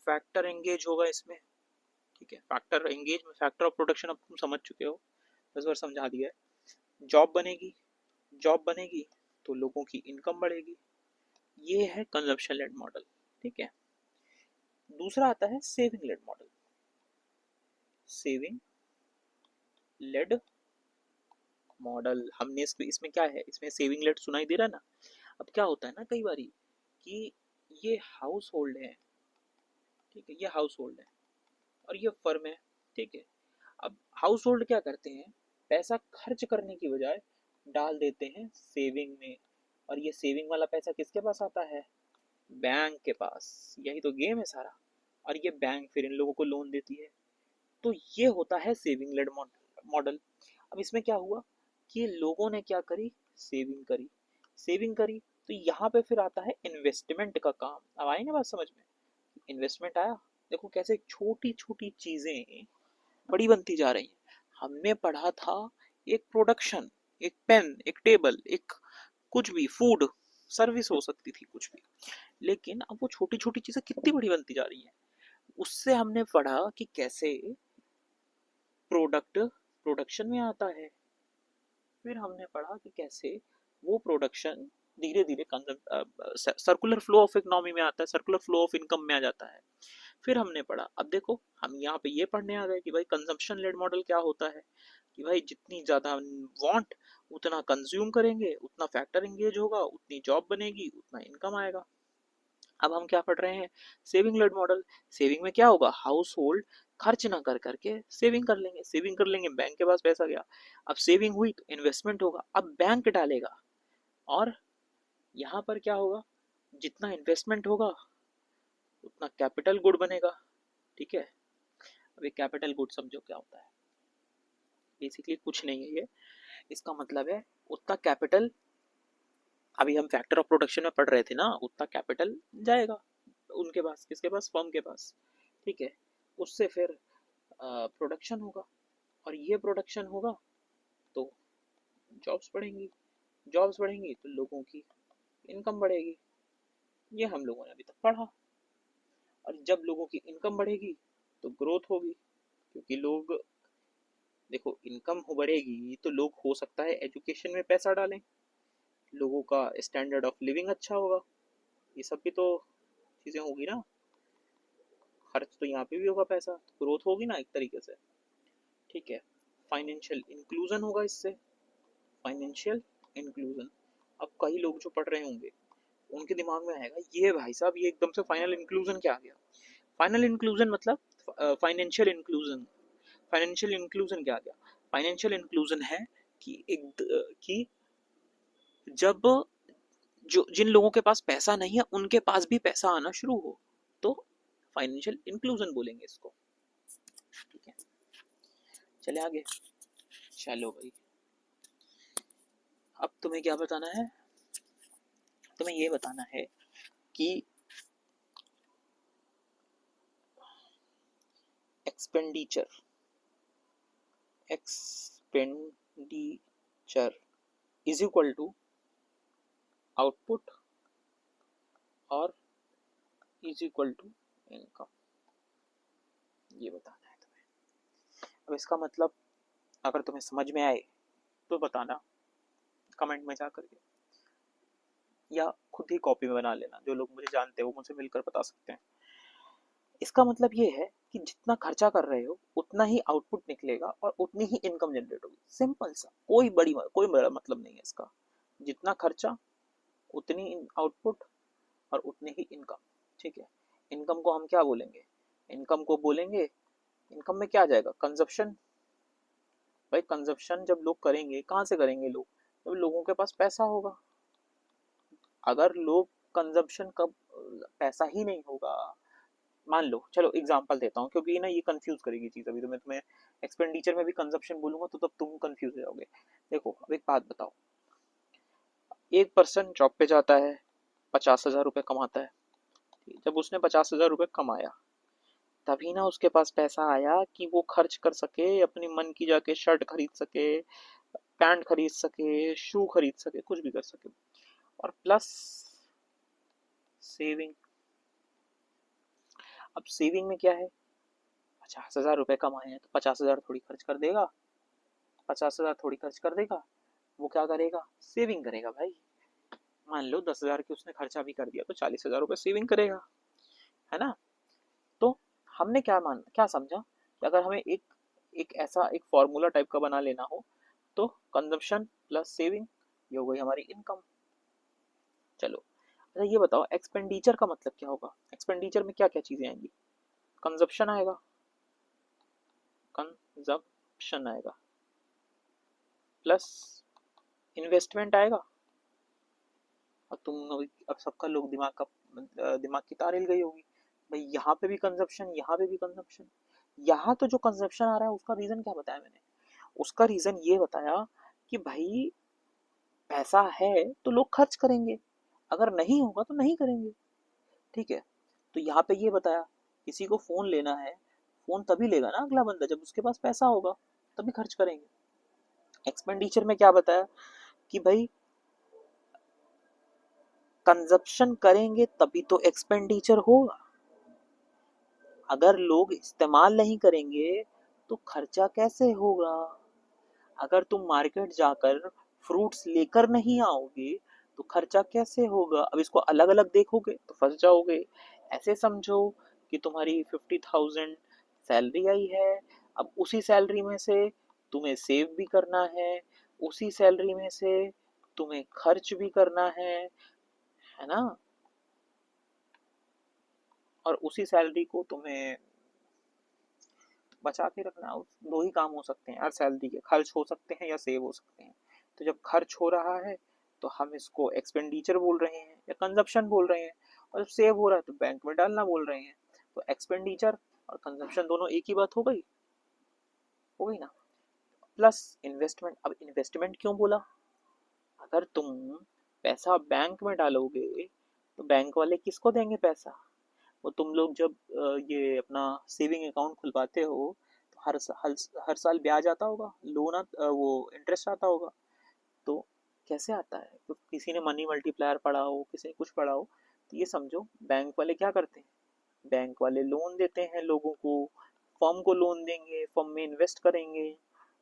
फैक्टर एंगेज होगा इसमें। ठीक है, फैक्टर एंगेज में फैक्टर ऑफ प्रोडक्शन अब तुम समझ चुके हो, 10 बार समझा दिया है। जॉब बनेगी, जॉब बनेगी तो लोगों की इनकम बढ़ेगी, ये है कंजप्शन लेड मॉडल। ठीक है, दूसरा आता है saving led model. Saving led model, हमने इसमें क्या है, इसमें सेविंग लेड सुनाई दे रहा है ना। अब क्या होता है ना कई बारी कि ये हाउस होल्ड है, ठीक है, ये हाउस होल्ड है और ये फर्म है। ठीक है, अब हाउस होल्ड क्या करते हैं, पैसा खर्च करने की बजाय डाल देते हैं सेविंग में, और ये सेविंग वाला पैसा किसके पास आता है, बैंक के पास। यही तो गेम है सारा, और ये बैंक फिर इन लोगों को लोन देती है। तो ये होता है सेविंग लेड मॉडल। अब इसमें क्या हुआ कि लोगों ने क्या करी, सेविंग करी, सेविंग करी, तो यहाँ पे फिर आता है इन्वेस्टमेंट का काम। अब आई ना बात समझ में, इन्वेस्टमेंट आया। देखो कैसे छोटी छोटी चीजें बड़ी बनती जा रही हैं। हमने पढ़ा था एक प्रोडक्शन, एक पेन, एक टेबल, एक कुछ भी, फूड सर्विस हो सकती थी कुछ भी, लेकिन अब वो छोटी छोटी चीजें कितनी बड़ी बनती जा रही हैं। उससे हमने पढ़ा कि कैसे प्रोडक्ट प्रोडक्शन में आता है, फिर हमने पढ़ा कि कैसे वो प्रोडक्शन धीरे धीरे सर्कुलर फ्लो ऑफ इकोनॉमी में आता है, सर्कुलर फ्लो ऑफ इनकम में आ जाता है। फिर हमने पढ़ा, अब देखो हम यहाँ पे ये पढ़ने आ गए कि भाई कंजम्पशन लेड मॉडल क्या होता है, कि भाई जितनी ज्यादा वांट उतना कंज्यूम करेंगे, उतना फैक्टर एंगेज होगा, उतनी जॉब बनेगी, उतना इनकम आएगा। अब हम क्या पढ़ रहे हैं, सेविंग लेड मॉडल। सेविंग में क्या होगा, हाउस होल्ड खर्च ना कर करके सेविंग कर लेंगे, सेविंग कर लेंगे, बैंक के पास पैसा गया। अब सेविंग हुई तो इन्वेस्टमेंट होगा, अब बैंक डालेगा, और यहाँ पर क्या होगा, जितना इन्वेस्टमेंट होगा उतना कैपिटल गुड बनेगा। ठीक है, अभी कैपिटल गुड समझो क्या होता है, बेसिकली कुछ नहीं है ये, इसका मतलब है उतना कैपिटल, अभी हम फैक्टर ऑफ प्रोडक्शन में पढ़ रहे थे ना, उतना कैपिटल जाएगा उनके पास, किसके पास, फर्म के पास। ठीक है, उससे फिर प्रोडक्शन होगा, और ये प्रोडक्शन होगा तो जॉब्स बढ़ेंगी, जॉब्स बढ़ेंगी तो लोगों की इनकम बढ़ेगी। ये हम लोगों ने अभी तक पढ़ा। और जब लोगों की इनकम बढ़ेगी तो ग्रोथ होगी, क्योंकि लोग, देखो इनकम हो बढ़ेगी तो लोग हो सकता है एजुकेशन में पैसा डालें, लोगों का स्टैंडर्ड ऑफ लिविंग अच्छा होगा, ये सब भी तो चीज़ें होगी ना, खर्च तो यहाँ पे भी होगा, पैसा तो ग्रोथ होगी ना एक तरीके से। ठीक है, फाइनेंशियल इंक्लूजन होगा इससे, फाइनेंशियल इंक्लूजन। अब कई लोग जो पढ़ रहे होंगे उनके दिमाग में आएगा, ये भाई साहब ये एकदम से फाइनल इंक्लूजन क्या आ गया। फाइनल इंक्लूजन मतलब फाइनेंशियल इंक्लूजन, फाइनेंशियल इंक्लूजन क्या आ गया, फाइनेंशियल इंक्लूजन है कि कि जब जो जिन लोगों के पास पैसा नहीं है उनके पास भी पैसा आना शुरू हो, तो फाइनेंशियल इंक्लूजन बोलेंगे इसको। ठीक है, चले आगे। चलो भाई, अब तुम्हें क्या बताना है, तुम्हें ये बताना है कि expenditure, expenditure is equal to output और इज इक्वल टू इनकम, ये बताना है तुम्हें। अब इसका मतलब अगर तुम्हें समझ में आए तो बताना कमेंट में जा करके, या खुद ही कॉपी में बना लेना, जो लोग मुझे जानते हैं वो मुझसे मिलकर बता सकते हैं। इसका मतलब ये है कि जितना खर्चा कर रहे हो उतना ही आउटपुट निकलेगा और उतनी ही इनकम जनरेट होगी। सिंपल सा, कोई बड़ा मतलब नहीं है इसका। जितना खर्चा उतनी आउटपुट और उतनी ही इनकम। ठीक है, इनकम को हम क्या बोलेंगे? इनकम को बोलेंगे, इनकम में क्या आ जाएगा? कंजप्शन। भाई कंजप्शन जब लोग करेंगे, कहाँ से करेंगे लोग? जब लोगों के पास पैसा होगा। अगर लोग कंजप्शन कब, पैसा ही नहीं होगा, मान लो, चलो एग्जांपल देता हूँ क्योंकि ना ये कंफ्यूज करेगी चीज। अभी तो मैं तुम्हें एक्सपेंडिचर में भी कंजप्शन बोलूंगा तो तब तुम कंफ्यूज हो जाओगे। देखो अब एक बात बताओ, एक पर्सन जॉब पे जाता है, 50,000 रुपये कमाता है। जब उसने 50,000 रुपये कमाया, तभी ना उसके पास पैसा आया कि वो खर्च कर सके, अपनी मन की जाके शर्ट खरीद सके, पैंट खरीद सके, शू खरीद सके, कुछ भी कर सके। और प्लस सेविंग। अब सेविंग में क्या है? 50,000 रुपये कमाए हैं तो 50,000 थोड़ी खर्च कर देगा, 50,000 थोड़ी खर्च कर देगा। वो क्या करेगा? सेविंग करेगा भाई। मान लो 10,000 की उसने खर्चा भी कर दिया तो 40,000 रुपये सेविंग करेगा, है ना? तो हमने क्या समझा कि अगर हमें एक एक ऐसा एक फॉर्मूला टाइप का बना लेना हो तो कंजप्शन प्लस सेविंग, ये हो गई हमारी इनकम। चलो अच्छा ये बताओ, एक्सपेंडिचर का मतलब क्या होगा? एक्सपेंडिचर में क्या क्या चीजें आएंगी? कंजप्शन आएगा, कंजप्शन आएगा, प्लस इन्वेस्टमेंट आएगा। और अब सबका लोग दिमाग की तार हिल गई होगी। भाई यहाँ पे भी कंजप्शन, यहाँ पे भी कंजप्शन। यहाँ तो जो कंजप्शन आ रहा है उसका रीजन क्या बताया मैंने? उसका रीजन ये बताया कि भाई पैसा है तो लोग खर्च करेंगे, अगर नहीं होगा तो नहीं करेंगे। ठीक है, तो यहाँ पे ये बताया, किसी को फोन लेना है, फोन तभी लेगा ना अगला बंदा जब उसके पास पैसा होगा, तभी खर्च करेंगे। एक्सपेंडिचर में क्या बताया कि भाई कंजप्शन करेंगे तभी तो एक्सपेंडिचर होगा। अगर लोग इस्तेमाल नहीं करेंगे तो खर्चा कैसे होगा? अगर तुम मार्केट जाकर फ्रूट्स लेकर नहीं आओगे तो खर्चा कैसे होगा? अब इसको अलग अलग देखोगे तो फंस जाओगे। ऐसे समझो कि तुम्हारी 50,000 सैलरी आई है, अब उसी सैलरी में से तुम्हें सेव भी करना है, उसी सैलरी में से तुम्हें खर्च भी करना है ना? और उसी सैलरी को तुम्हें बचा के रखना। दो ही काम हो सकते हैं यार सैलरी के, खर्च हो सकते हैं या सेव हो सकते हैं। तो जब खर्च हो रहा है तो हम इसको एक्सपेंडिचर बोल रहे हैं या कंजप्शन बोल रहे हैं, और जब सेव हो रहा है तो बैंक में डालना बोल रहे हैं। तो एक्सपेंडिचर और कंजप्शन दोनों एक ही बात हो गई ना? Plus investment. अब इन्वेस्टमेंट क्यों बोला? अगर तुम पैसा बैंक में डालोगे तो बैंक वाले किसको देंगे पैसा? वो तुम लोग जब ये अपना सेविंग अकाउंट खुलवाते हो तो हर साल ब्याज आता होगा, वो इंटरेस्ट आता होगा। तो कैसे आता है? तो किसी ने मनी मल्टीप्लायर पढ़ा हो, किसी ने कुछ पढ़ा हो, तो ये समझो बैंक वाले क्या करते हैं? बैंक वाले लोन देते हैं लोगों को, फर्म को लोन देंगे, फर्म में इन्वेस्ट करेंगे,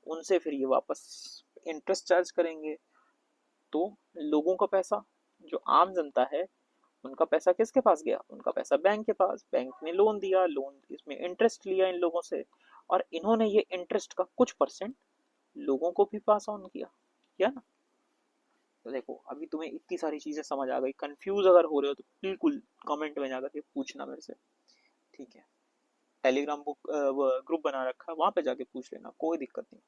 उनसे फिर ये वापस इंटरेस्ट चार्ज करेंगे। तो लोगों का पैसा, जो आम जनता है, उनका पैसा किसके पास गया? उनका पैसा बैंक के पास। बैंक ने लोन दिया, लोन इसमें इंटरेस्ट लिया इन लोगों से, और इन्होंने ये इंटरेस्ट का कुछ परसेंट लोगों को भी पास ऑन किया ना? तो देखो अभी तुम्हें इतनी सारी चीजें समझ आ गई। कंफ्यूज अगर हो रहे हो तो बिल्कुल कमेंट में जाकर के पूछना मेरे से। ठीक है, टेलीग्राम बुक ग्रुप बना रखा है, वहां पे जाके पूछ लेना, कोई दिक्कत नहीं।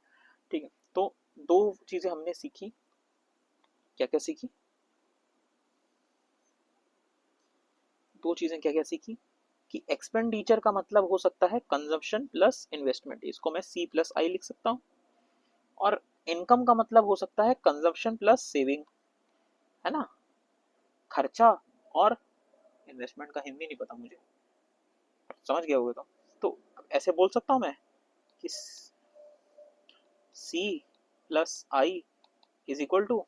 ठीक है, तो दो चीजें हमने सीखी। क्या क्या सीखी? दो चीजें क्या क्या सीखी? कि एक्सपेंडिचर का मतलब हो सकता है कंजप्शन प्लस इन्वेस्टमेंट, इसको मैं सी प्लस आई लिख सकता हूँ। और इनकम का मतलब हो सकता है कंजप्शन प्लस सेविंग, है ना? खर्चा और इन्वेस्टमेंट का हिंदी नहीं पता मुझे, समझ गया होगा तो ऐसे बोल सकता हूँ मैं कि C plus I is equal to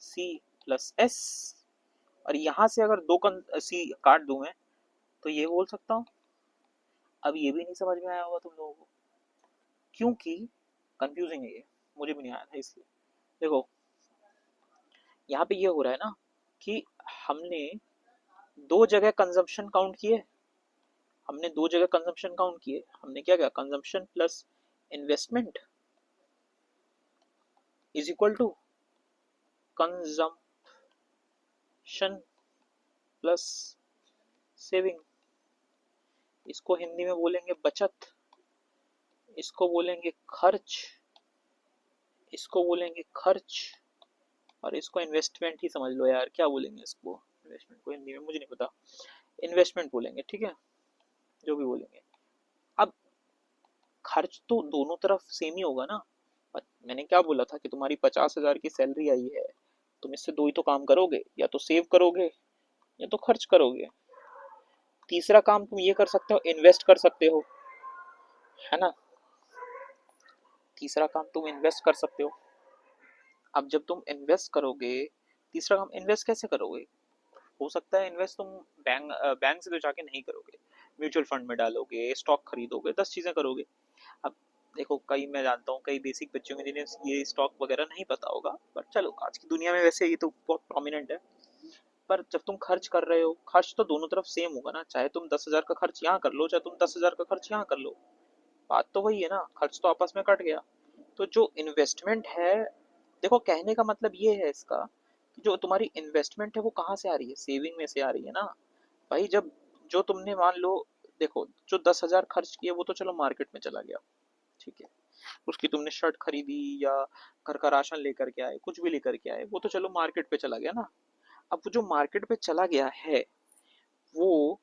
C plus S. और यहां से अगर सी काट दूं मैं तो ये बोल सकता हूँ। अब ये भी नहीं समझ में आया होगा तुम लोगों को, क्योंकि कंफ्यूजिंग है ये, मुझे भी नहीं आया था इसलिए। देखो यहाँ पे ये हो रहा है ना कि हमने दो जगह कंजम्पशन काउंट किए, हमने दो जगह कंजम्पशन काउंट किए, हमने क्या किया, consumption plus investment is equal to consumption plus saving. इसको हिंदी में बोलेंगे बचत, इसको बोलेंगे खर्च, इसको बोलेंगे खर्च, और इसको इन्वेस्टमेंट ही समझ लो यार, क्या बोलेंगे इसको, इन्वेस्टमेंट को हिंदी में मुझे नहीं पता, इन्वेस्टमेंट बोलेंगे, ठीक है, जो भी बोलेंगे। अब खर्च तो दोनों तरफ सेम ही होगा ना। मैंने क्या बोला था कि तुम्हारी 50,000 की सैलरी आई है, तुम इससे दो ही तो काम करोगे, या तो सेव करोगे या तो खर्च करोगे। तीसरा काम तुम ये कर सकते हो, इन्वेस्ट कर सकते हो, है ना, तीसरा काम तुम इन्वेस्ट कर सकते हो। अब जब तुम इन्वेस्ट करोगे, तीसरा काम इन्वेस्ट कैसे करोगे, हो सकता है इन्वेस्ट तुम बैंक से तो जाके नहीं करोगे, म्यूचुअल फंड में डालोगे, स्टॉक खरीदोगे, 10 चीजें करोगे। अब देखो, कई मैं जानता हूँ कई बेसिक बच्चों में जिन्हें ये स्टॉक वगैरह नहीं पता होगा, पर चलो आज की दुनिया में वैसे ये तो बहुत प्रोमिनेंट है। पर जब तुम खर्च कर रहे हो, खर्च तो दोनों तरफ सेम होगा ना, चाहे तुम 10,000 का खर्च यहाँ कर लो, चाहे तुम 10,000 का खर्च यहाँ कर लो, बात तो वही है ना, खर्च तो आपस में कट गया। तो जो इन्वेस्टमेंट है, देखो कहने का मतलब ये है इसका कि जो तुम्हारी इन्वेस्टमेंट है वो कहाँ से आ रही है, सेविंग में से आ रही है ना भाई। जब जो तुमने मान लो, देखो जो 10,000 खर्च किए वो तो चलो मार्केट में चला गया, ठीक है, उसकी तुमने शर्ट खरीदी या घर का राशन लेकर के आए, कुछ भी लेकर के आए, वो तो चलो मार्केट पे चला गया ना। अब वो जो मार्केट पे चला गया है, वो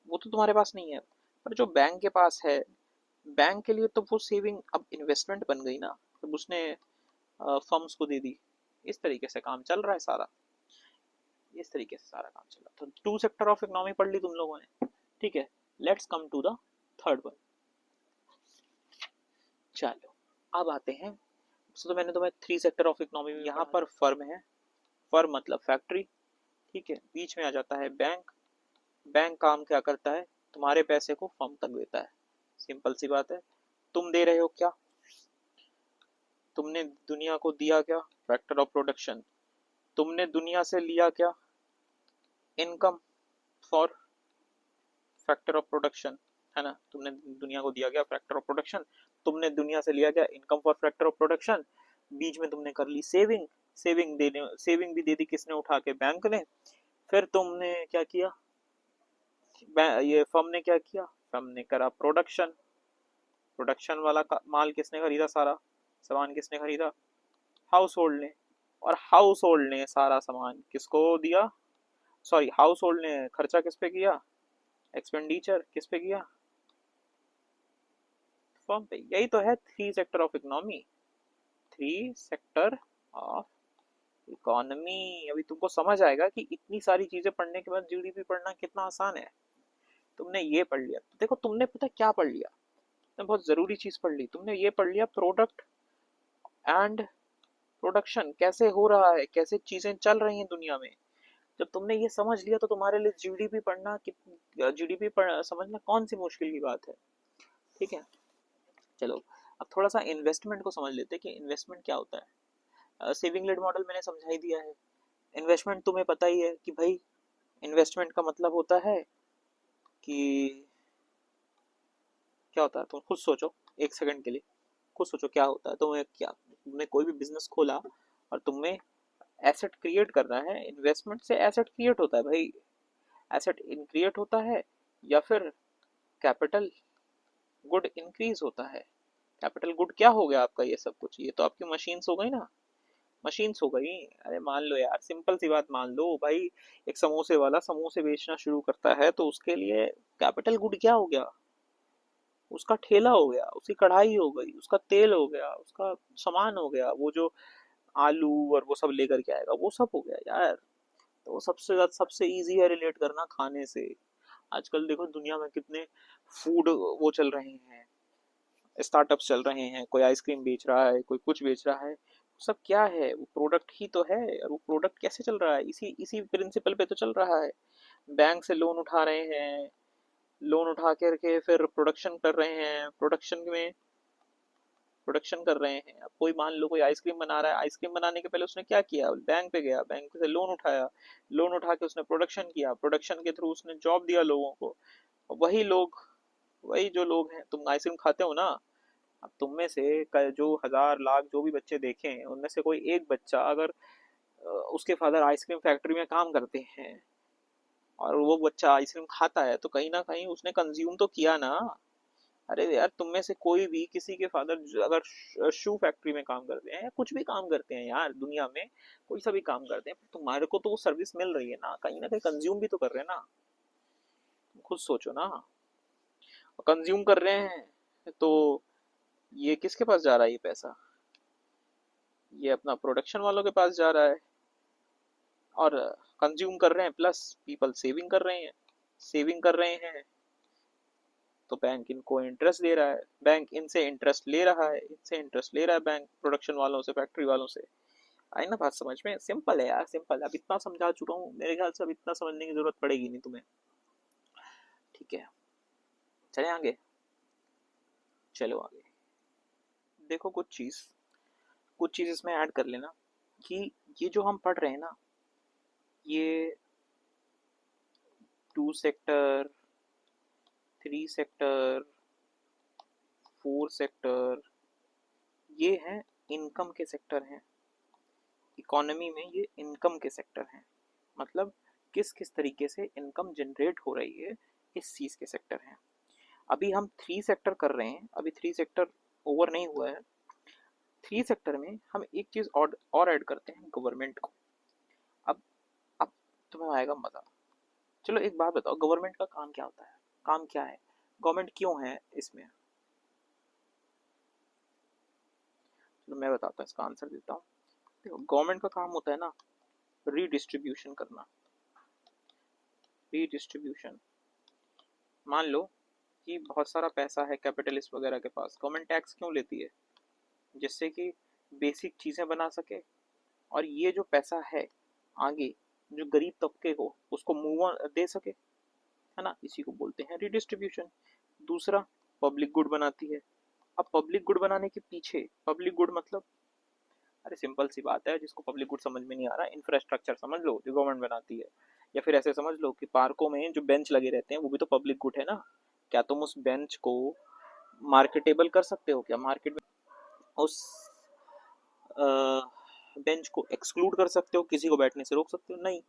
वो तो तुम्हारे पास नहीं है, पर जो बैंक के पास है, बैंक के लिए तो वो सेविंग अब इन्वेस्टमेंट बन गई ना, जब उसने फर्म्स को दे दी। इस तरीके से काम चल रहा है सारा, इस तरीके से सारा काम चल रहा है। तो टू सेक्टर ऑफ इकोनॉमी पढ़ ली तुम लोगों ने, ठीक है। Let's come to the third one. चलो अब आते हैं, तो मैंने तुम्हें थ्री सेक्टर ऑफ इकोनॉमी में, यहाँ पर फर्म है, फर्म मतलब फैक्ट्री, ठीक है, बीच में आ जाता है बैंक। बैंक काम क्या करता है, तुम्हारे पैसे को फर्म तक देता है, सिंपल सी बात है। तुम दे रहे हो क्या, तुमने दुनिया को दिया क्या, फैक्टर ऑफ प्रोडक्शन। तुमने दुनिया से लिया क्या, income for factor of production, है ना, तुमने दुनिया को दिया गया फैक्टर ऑफ प्रोडक्शन, तुमने दुनिया से लिया गया income for factor of production. बीच में तुमने कर ली सेविंग, सेविंग भी दे दी किसने, उठा के बैंक ने। फिर तुमने क्या किया, ये फर्म ने क्या किया, फर्म ने करा प्रोडक्शन, प्रोडक्शन वाला माल किसने खरीदा, सारा सामान किसने खरीदा, हाउस होल्ड ने। और हाउस होल्ड ने सारा सामान किसको दिया, सॉरी हाउस होल्ड ने खर्चा किस पे किया, एक्सपेंडिचर किस पे किया, फर्म पे। यही तो है three sector of economy, three sector of economy. अभी तुमको समझ आएगा कि इतनी सारी चीजें पढ़ने के बाद जीडीपी पढ़ना कितना आसान है। तुमने ये पढ़ लिया, तो देखो तुमने पता क्या पढ़ लिया, तुमने बहुत जरूरी चीज पढ़ ली, तुमने ये पढ़ लिया प्रोडक्ट एंड प्रोडक्शन कैसे हो रहा है, कैसे चीजें चल रही हैं दुनिया में। जब तुमने ये समझ लिया तो तुम्हारे लिए जीडीपी पढ़ना, जीडीपी समझना कौन सी मुश्किल की बात है, ठीक है। चलो अब थोड़ा सा इन्वेस्टमेंट को समझ लेते हैं कि इन्वेस्टमेंट क्या होता है। सेविंग लेड मॉडल मैंने समझा ही दिया है। इन्वेस्टमेंट तुम्हें पता ही है कि भाई, इन्वेस्टमेंट का मतलब होता है कि क्या होता है, तुम खुद सोचो एक सेकंड के लिए, खुद सोचो क्या होता है। तुम्हें क्या, तुमने कोई भी बिजनेस खोला और तुम्हें एसेट क्रिएट करना है, इन्वेस्टमेंट से एसेट क्रिएट होता है भाई, एसेट क्रिएट होता है, या फिर कैपिटल गुड इंक्रीज होता है। कैपिटल गुड क्या हो गया आपका, ये सब कुछ, ये तो आपकी मशीन्स हो गई ना, मशीन्स हो गई। अरे मान लो यार, सिंपल सी बात मान लो भाई, एक समोसे वाला समोसे बेचना शुरू करता है तो उसके लिए कैपिटल गुड क्या हो गया, उसका ठेला हो गया, उसकी कढ़ाई हो गई, उसका तेल हो गया, उसका सामान हो गया, वो जो आलू और वो सब लेकर के आएगा वो सब हो गया यार। तो सबसे ज्यादा सबसे इजी है रिलेट करना खाने से। आजकल देखो दुनिया में कितने फूड वो चल रहे हैं, स्टार्टअप्स चल रहे हैं, कोई आइसक्रीम बेच रहा है, कोई कुछ बेच रहा है, सब क्या है, वो प्रोडक्ट ही तो है। और वो प्रोडक्ट कैसे चल रहा है, इसी इसी प्रिंसिपल पे तो चल रहा है। बैंक से लोन उठा रहे हैं, लोन उठा करके फिर प्रोडक्शन कर रहे हैं, प्रोडक्शन में प्रोडक्शन कर रहे हैं। अब कोई मान लो कोई आइसक्रीम बना रहा है, आइसक्रीम बनाने के पहले उसने क्या किया, बैंक पे गया, बैंक से लोन उठाया, लोन उठा के उसने प्रोडक्शन किया, प्रोडक्शन के थ्रू उसने जॉब दिया लोगों को, वही लोग वही जो लोग हैं, तुम आइसक्रीम खाते हो ना, अब तुम में से जो हजार लाख जो भी बच्चे देखे हैं उनमें से कोई एक बच्चा अगर उसके फादर आइसक्रीम फैक्ट्री में काम करते हैं और वो बच्चा आइसक्रीम खाता है, तो कहीं ना कहीं उसने कंज्यूम तो किया ना। अरे यार, तुम में से कोई भी किसी के फादर अगर शू फैक्ट्री में काम करते हैं या कुछ भी काम करते हैं यार दुनिया में, कोई सा भी काम करते हैं, तुम्हारे को तो वो सर्विस मिल रही है ना कहीं कंज्यूम भी तो कर रहे हैं ना। तुम खुद सोचो ना, कंज्यूम कर रहे हैं तो ये किसके पास जा रहा है ये पैसा? ये अपना प्रोडक्शन वालों के पास जा रहा है। और कंज्यूम कर रहे हैं प्लस पीपल सेविंग कर रहे हैं। सेविंग कर रहे हैं तो बैंक इनको इंटरेस्ट दे रहा है, बैंक इनसे इंटरेस्ट ले रहा है, इनसे इंटरेस्ट ले रहा है बैंक प्रोडक्शन वालों से, फैक्ट्री वालों से। आई ना बात समझ में? सिंपल है यार, सिंपल है। अब इतना समझा चुका हूँ, मेरे ख्याल से अब इतना समझने की जरूरत पड़ेगी नहीं तुम्हें। ठीक है, चले आगे। चलो आगे देखो, कुछ चीज इसमें ऐड कर लेना कि ये जो हम पढ़ रहे हैं ना, ये 2 सेक्टर, 3 सेक्टर, 4 सेक्टर, ये हैं इनकम के सेक्टर हैं। इकोनॉमी में ये इनकम के सेक्टर हैं, मतलब किस किस तरीके से इनकम जनरेट हो रही है, इस चीज के सेक्टर हैं। अभी हम 3 सेक्टर कर रहे हैं, अभी 3 सेक्टर ओवर नहीं हुआ है। 3 सेक्टर में हम एक चीज और ऐड करते हैं, गवर्नमेंट को। अब तुम्हें आएगा मजा। चलो एक बात बताओ, गवर्नमेंट का काम क्या होता है? काम क्या है, गवर्नमेंट क्यों है इसमें? चलो मैं बताता हूँ, इसका आंसर देता हूँ। देखो, गवर्नमेंट का काम होता है ना, रीडिस्ट्रीब्यूशन करना। रीडिस्ट्रीब्यूशन, मान लो कि बहुत सारा पैसा है कैपिटलिस्ट वगैरह के पास, गवर्नमेंट टैक्स क्यों लेती है? जिससे कि बेसिक चीजें बना सके, और ये जो पैसा है आगे जो गरीब तबके को उसको मूव दे सके, है ना, इसी को बोलते हैं रीडिस्ट्रीब्यूशन। दूसरा, पब्लिक गुड बनाती है। अब पब्लिक गुड बनाने के पीछे, पब्लिक गुड मतलब, अरे सिंपल सी बात है, जिसको पब्लिक गुड समझ में नहीं आ रहा, इंफ्रास्ट्रक्चर समझ लो जो गवर्नमेंट बनाती है। या फिर ऐसे समझ लो कि पार्कों में जो बेंच लगे रहते हैं वो भी तो पब्लिक गुड है ना। क्या तुम उस बेंच को मार्केटेबल कर सकते हो? क्या मार्केट में उस बेंच को एक्सक्लूड कर सकते हो? किसी को बैठने से रोक सकते हो? नहीं।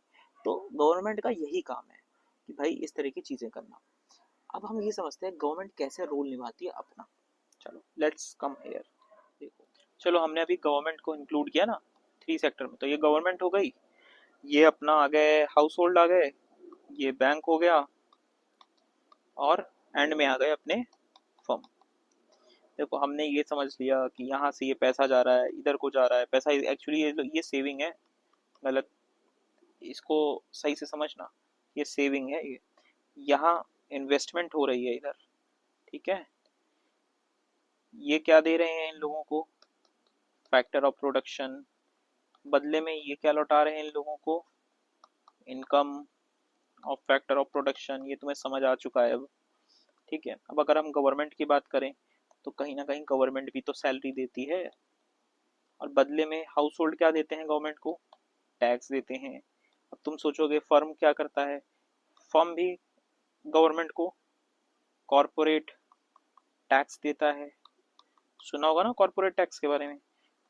तो गवर्नमेंट का यही काम है कि भाई इस तरह की चीजें करना। अब हम ये समझते हैं गवर्नमेंट कैसे रोल निभाती है अपना। चलो लेट्स कम हियर। देखो, चलो हमने अभी गवर्नमेंट को इंक्लूड किया ना 3 सेक्टर में, तो ये गवर्नमेंट हो गई, ये अपना आ गए हाउस होल्ड आ गए, ये बैंक हो गया, और एंड में आ गए अपने फर्म। देखो हमने ये समझ लिया कि यहाँ से ये पैसा जा रहा है, इधर को जा रहा है पैसा, एक्चुअली ये सेविंग है। गलत, इसको सही से समझना, ये सेविंग है। ये यहाँ इन्वेस्टमेंट हो रही है इधर, ठीक है। ये क्या दे रहे हैं इन लोगों को? Factor of production. बदले में ये क्या लौटा रहे हैं इन लोगों को? Income of factor of production. ये तुम्हें समझ आ चुका है अब, ठीक है। अब अगर हम गवर्नमेंट की बात करें तो कहीं ना कहीं गवर्नमेंट भी तो सैलरी देती है, और बदले में हाउस होल्ड क्या देते हैं गवर्नमेंट को? टैक्स देते हैं। अब तुम सोचोगे फर्म क्या करता है? फर्म भी गवर्नमेंट को कॉरपोरेट टैक्स देता है। सुना होगा ना कॉरपोरेट टैक्स के बारे में।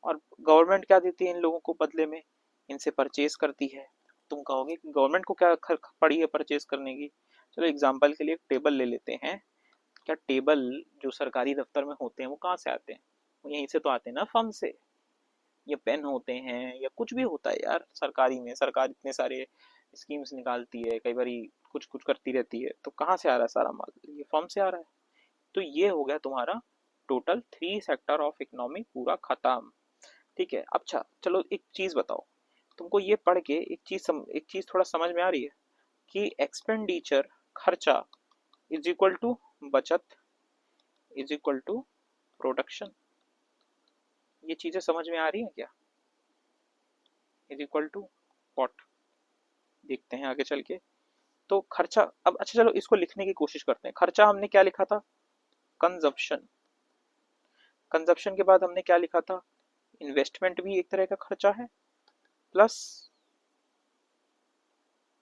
और गवर्नमेंट क्या देती है इन लोगों को बदले में? इनसे परचेज करती है। तुम कहोगे कि गवर्नमेंट को क्या पड़ी है परचेज करने की? चलो एग्जांपल के लिए एक टेबल ले लेते हैं। क्या टेबल जो सरकारी दफ्तर में होते हैं वो कहाँ से आते हैं? वो यहीं से तो आते हैं ना, फर्म से। या पेन होते हैं या कुछ भी होता है यार सरकारी में, सरकार इतने सारे स्कीम्स निकालती है, कई बार कुछ कुछ करती रहती है, तो कहाँ से आ रहा है सारा माल? ये फर्म से आ रहा है। तो ये हो गया तुम्हारा टोटल 3 सेक्टर ऑफ इकोनॉमी पूरा खत्म, ठीक है। अच्छा चलो एक चीज बताओ, तुमको ये पढ़ के एक चीज थोड़ा समझ में आ रही है कि एक्सपेंडिचर, खर्चा, इज इक्वल टू बचत, इज इक्वल टू प्रोडक्शन। ये चीजें समझ में आ रही है क्या? Is equal to what? देखते हैं आगे चल के। तो खर्चा, अब अच्छा चलो इसको लिखने की कोशिश करते हैं। खर्चा हमने क्या लिखा था? कंजप्शन। कंजप्शन के बाद हमने क्या लिखा था? इन्वेस्टमेंट भी एक तरह का खर्चा है, प्लस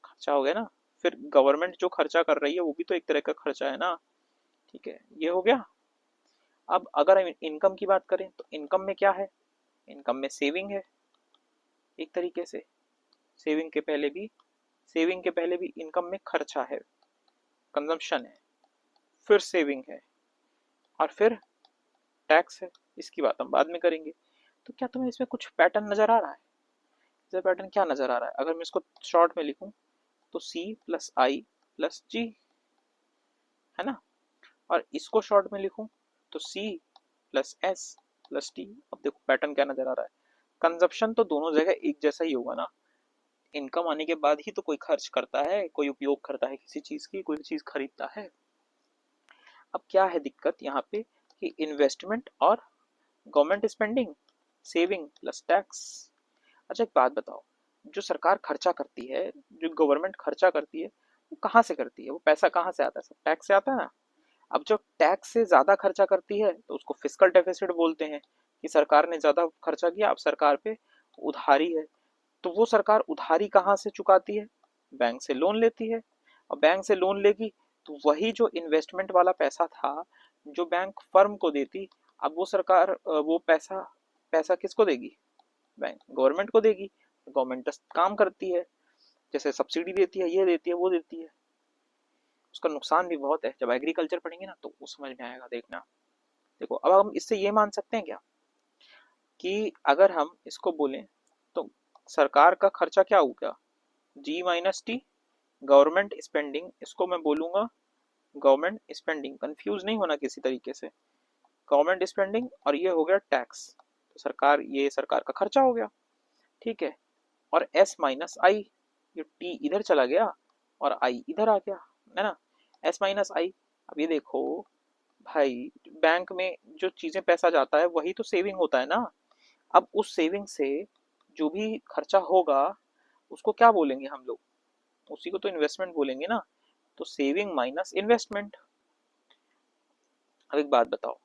खर्चा हो गया ना। फिर गवर्नमेंट जो खर्चा कर रही है वो भी तो एक तरह का खर्चा है ना, ठीक है, ये हो गया। अब अगर हम इनकम की बात करें तो इनकम में क्या है, इनकम में सेविंग है एक तरीके से। सेविंग के पहले भी सेविंग के पहले भी इनकम में खर्चा है, कंजम्पशन है, फिर सेविंग है, और फिर टैक्स है। इसकी बात हम बाद में करेंगे। तो क्या तुम्हें इसमें कुछ पैटर्न नजर आ रहा है? इसमें पैटर्न क्या नजर आ रहा है? अगर मैं इसको शॉर्ट में लिखूं तो C प्लस आई प्लस जी, है ना। और इसको शॉर्ट में लिखूं तो C plus S plus T. अब देखो पैटर्न क्या नजर आ रहा है। कंजप्शन तो दोनों जगह एक जैसा ही होगा ना। इनकम आने के बाद ही तो कोई खर्च करता है, कोई उपयोग करता है किसी चीज की, कोई चीज खरीदता है। अब क्या है दिक्कत यहाँ पे कि इन्वेस्टमेंट और government spending, saving plus tax. अच्छा एक बात बताओ, जो सरकार खर्चा करती है, जो गवर्नमेंट खर्चा करती है, वो कहाँ से करती है? वो पैसा कहाँ से आता है? सब टैक्स से आता है ना। अब जब टैक्स से ज्यादा खर्चा करती है तो उसको फिस्कल डेफिसिट बोलते हैं, कि सरकार ने ज्यादा खर्चा किया, अब सरकार पे उधारी है। तो वो सरकार उधारी कहाँ से चुकाती है? बैंक से लोन लेती है। और बैंक से लोन लेगी तो वही जो इन्वेस्टमेंट वाला पैसा था, जो बैंक फर्म को देती, अब वो सरकार वो पैसा पैसा किसको देगी? बैंक गवर्नमेंट को देगी। गवर्नमेंट काम करती है, जैसे सब्सिडी देती है, ये देती है, वो देती है। उसका नुकसान भी बहुत है। जब एग्रीकल्चर पढ़ेंगे ना तो वो समझ में आएगा, देखना। देखो अब हम इससे ये मान सकते हैं क्या कि अगर हम इसको बोलें तो सरकार का खर्चा क्या हो गया, जी माइनस टी। गवर्नमेंट स्पेंडिंग, इसको मैं बोलूंगा गवर्नमेंट स्पेंडिंग, कंफ्यूज नहीं होना किसी तरीके से। गवर्नमेंट स्पेंडिंग और ये हो गया टैक्स। तो सरकार, ये सरकार का खर्चा हो गया, ठीक है। और एस माइनस आई, ये टी इधर चला गया और आई इधर आ गया, है ना। एस माइनस आई। अब ये देखो भाई, बैंक में जो चीजें पैसा जाता है वही तो सेविंग होता है ना। अब उस सेविंग से जो भी खर्चा होगा उसको क्या बोलेंगे हम लोग? उसी को तो इन्वेस्टमेंट बोलेंगे ना। तो सेविंग माइनस इन्वेस्टमेंट। अब एक बात बताओ,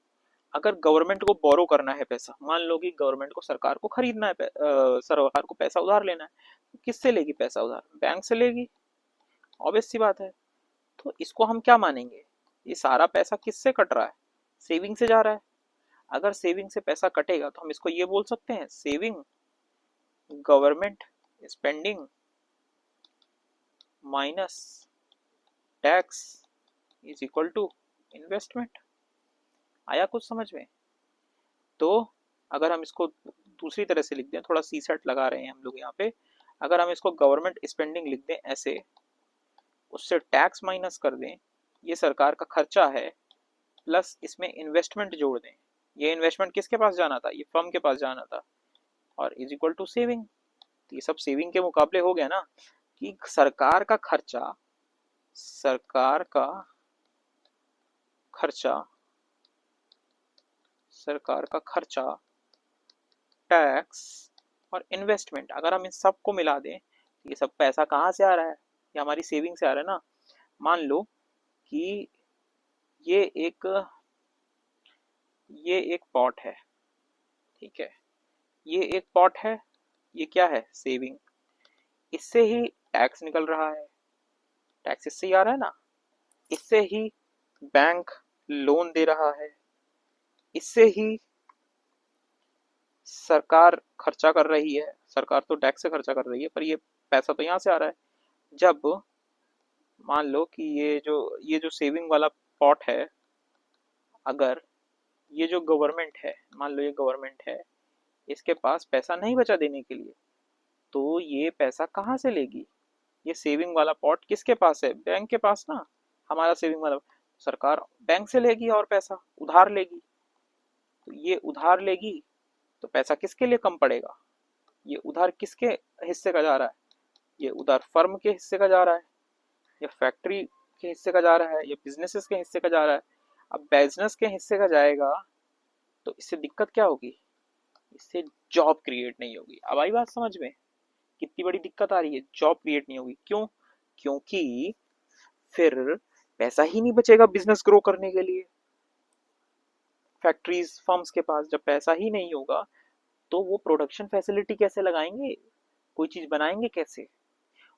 अगर गवर्नमेंट को बोरो करना है पैसा, मान लो कि गवर्नमेंट को, सरकार को खरीदना है, सरकार को पैसा उधार लेना है, तो किससे लेगी पैसा उधार? बैंक से लेगी, ऑब्वियस सी बात है। तो इसको हम क्या मानेंगे? ये सारा पैसा किससे कट रहा है? सेविंग से जा रहा है। अगर सेविंग से पैसा कटेगा तो हम इसको ये बोल सकते हैं, saving government spending minus tax is equal to investment. आया कुछ समझ में? तो अगर हम इसको दूसरी तरह से लिख दें, थोड़ा सी सेट लगा रहे हैं हम लोग यहाँ पे। अगर हम इसको गवर्नमेंट स्पेंडिंग लिख दें ऐसे, उससे टैक्स माइनस कर दें, ये सरकार का खर्चा है, प्लस इसमें इन्वेस्टमेंट जोड़ दें। ये इन्वेस्टमेंट किसके पास जाना था? ये फर्म के पास जाना था। और इज इक्वल टू सेविंग। तो ये सब सेविंग के मुकाबले हो गया ना, कि सरकार का खर्चा सरकार का खर्चा, टैक्स और इन्वेस्टमेंट, अगर हम इन सबको मिला दें तो ये सब पैसा कहाँ से आ रहा है? ये हमारी सेविंग से आ रहा है ना। मान लो कि ये एक ये एक पॉट है, ठीक है। ये एक पॉट है, ये क्या है? सेविंग। इससे ही टैक्स निकल रहा है, टैक्स इससे ही आ रहा है ना। इससे ही बैंक लोन दे रहा है, इससे ही सरकार खर्चा कर रही है। सरकार तो टैक्स से खर्चा कर रही है, पर ये पैसा तो यहाँ से आ रहा है। जब मान लो कि ये जो सेविंग वाला पॉट है, अगर ये जो गवर्नमेंट है, मान लो ये गवर्नमेंट है, इसके पास पैसा नहीं बचा देने के लिए, तो ये पैसा कहाँ से लेगी? ये सेविंग वाला पॉट किसके पास है? बैंक के पास ना। हमारा सेविंग वाला, सरकार बैंक से लेगी और पैसा उधार लेगी। तो ये उधार लेगी तो पैसा किसके लिए कम पड़ेगा? ये उधार किसके हिस्से का जा रहा है? ये उधार फर्म के हिस्से का जा रहा है, या फैक्ट्री के हिस्से का जा रहा है, या बिजनेसेस के हिस्से का जा रहा है। अब बिजनेस के हिस्से का जाएगा तो इससे दिक्कत क्या होगी? इससे जॉब क्रिएट नहीं होगी। अब आई बात समझ में? कितनी बड़ी दिक्कत आ रही है, जॉब क्रिएट नहीं होगी। क्यों? क्योंकि फिर पैसा ही नहीं बचेगा बिजनेस ग्रो करने के लिए। फैक्ट्रीज फर्म्स के पास जब पैसा ही नहीं होगा तो वो प्रोडक्शन फैसिलिटी कैसे लगाएंगे? कोई चीज बनाएंगे कैसे?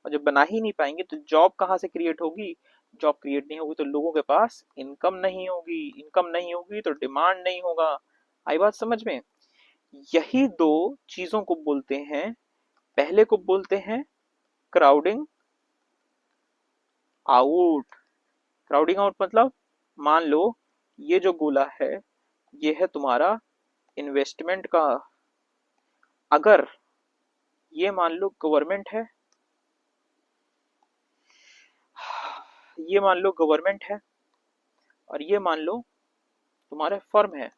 और जब बना ही नहीं पाएंगे तो जॉब कहाँ से क्रिएट होगी? जॉब क्रिएट नहीं होगी तो लोगों के पास इनकम नहीं होगी, इनकम नहीं होगी तो डिमांड नहीं होगा। आई बात समझ में? यही दो चीजों को बोलते हैं, पहले को बोलते हैं क्राउडिंग आउट। क्राउडिंग आउट मतलब, मान लो ये जो गोला है ये है तुम्हारा इन्वेस्टमेंट का। अगर ये मान लो गवर्नमेंट है, ये मान लो गवर्नमेंट है, और ये मान लो तुम्हारे फर्म है।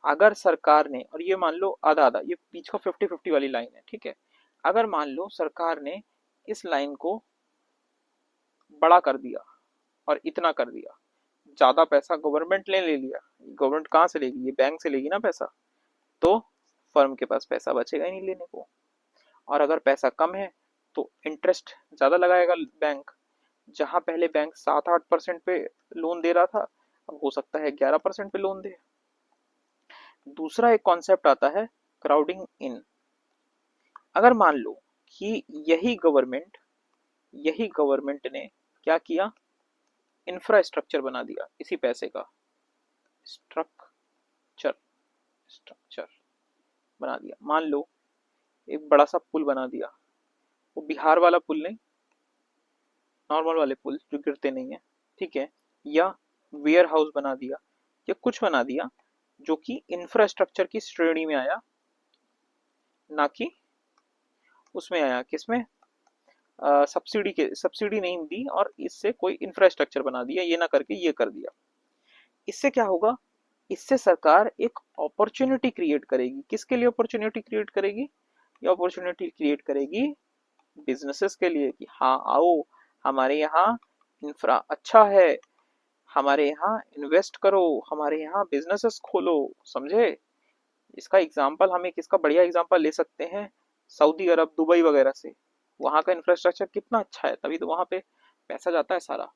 अगर सरकार ने, और ये मान लो आधा आधा, ये बीच का 50-50 वाली लाइन है, ठीक है। अगर मान लो सरकार ने इस लाइन को बड़ा कर दिया और इतना कर दिया, ज्यादा पैसा गवर्नमेंट ने ले लिया, गवर्नमेंट कहाँ से लेगी? ये बैंक से लेगी ना पैसा, तो फर्म के पास पैसा बचेगा ही नहीं लेने को। और अगर पैसा कम है तो इंटरेस्ट ज्यादा लगाएगा बैंक। जहां पहले बैंक 7-8% पे लोन दे रहा था, अब हो सकता है 11% पे लोन दे। दूसरा एक कॉन्सेप्ट आता है क्राउडिंग इन। अगर मान लो कि यही गवर्नमेंट ने क्या किया, इंफ्रास्ट्रक्चर बना दिया इसी पैसे का, स्ट्रक्चर स्ट्रक्चर बना दिया। मान लो एक बड़ा सा पुल बना दिया, वो बिहार वाला पुल नहीं, नॉर्मल वाले पुल जो गिरते नहीं है, ठीक है। या वेयर हाउस बना दिया, या कुछ बना दिया जो कि इंफ्रास्ट्रक्चर की श्रेणी में आया, ना कि उसमें आया किसमें, सब्सिडी के, सब्सिडी नहीं दी और इससे कोई इंफ्रास्ट्रक्चर बना दिया, ये ना करके ये कर दिया। इससे क्या होगा, इससे सरकार एक अपॉर्चुनिटी क्रिएट करेगी। किसके लिए अपॉर्चुनिटी क्रिएट करेगी? ये अपॉर्चुनिटी क्रिएट करेगी बिजनेसेस के लिए कि हाँ आओ, हमारे यहाँ इंफ्रा अच्छा है, हमारे यहाँ इन्वेस्ट करो, हमारे यहाँ बिजनेसेस खोलो। समझे? इसका एग्जाम्पल हम एक इसका बढ़िया एग्जाम्पल ले सकते हैं सऊदी अरब, दुबई वगैरह से। वहाँ का इंफ्रास्ट्रक्चर कितना अच्छा है, तभी तो वहाँ पे पैसा जाता है सारा।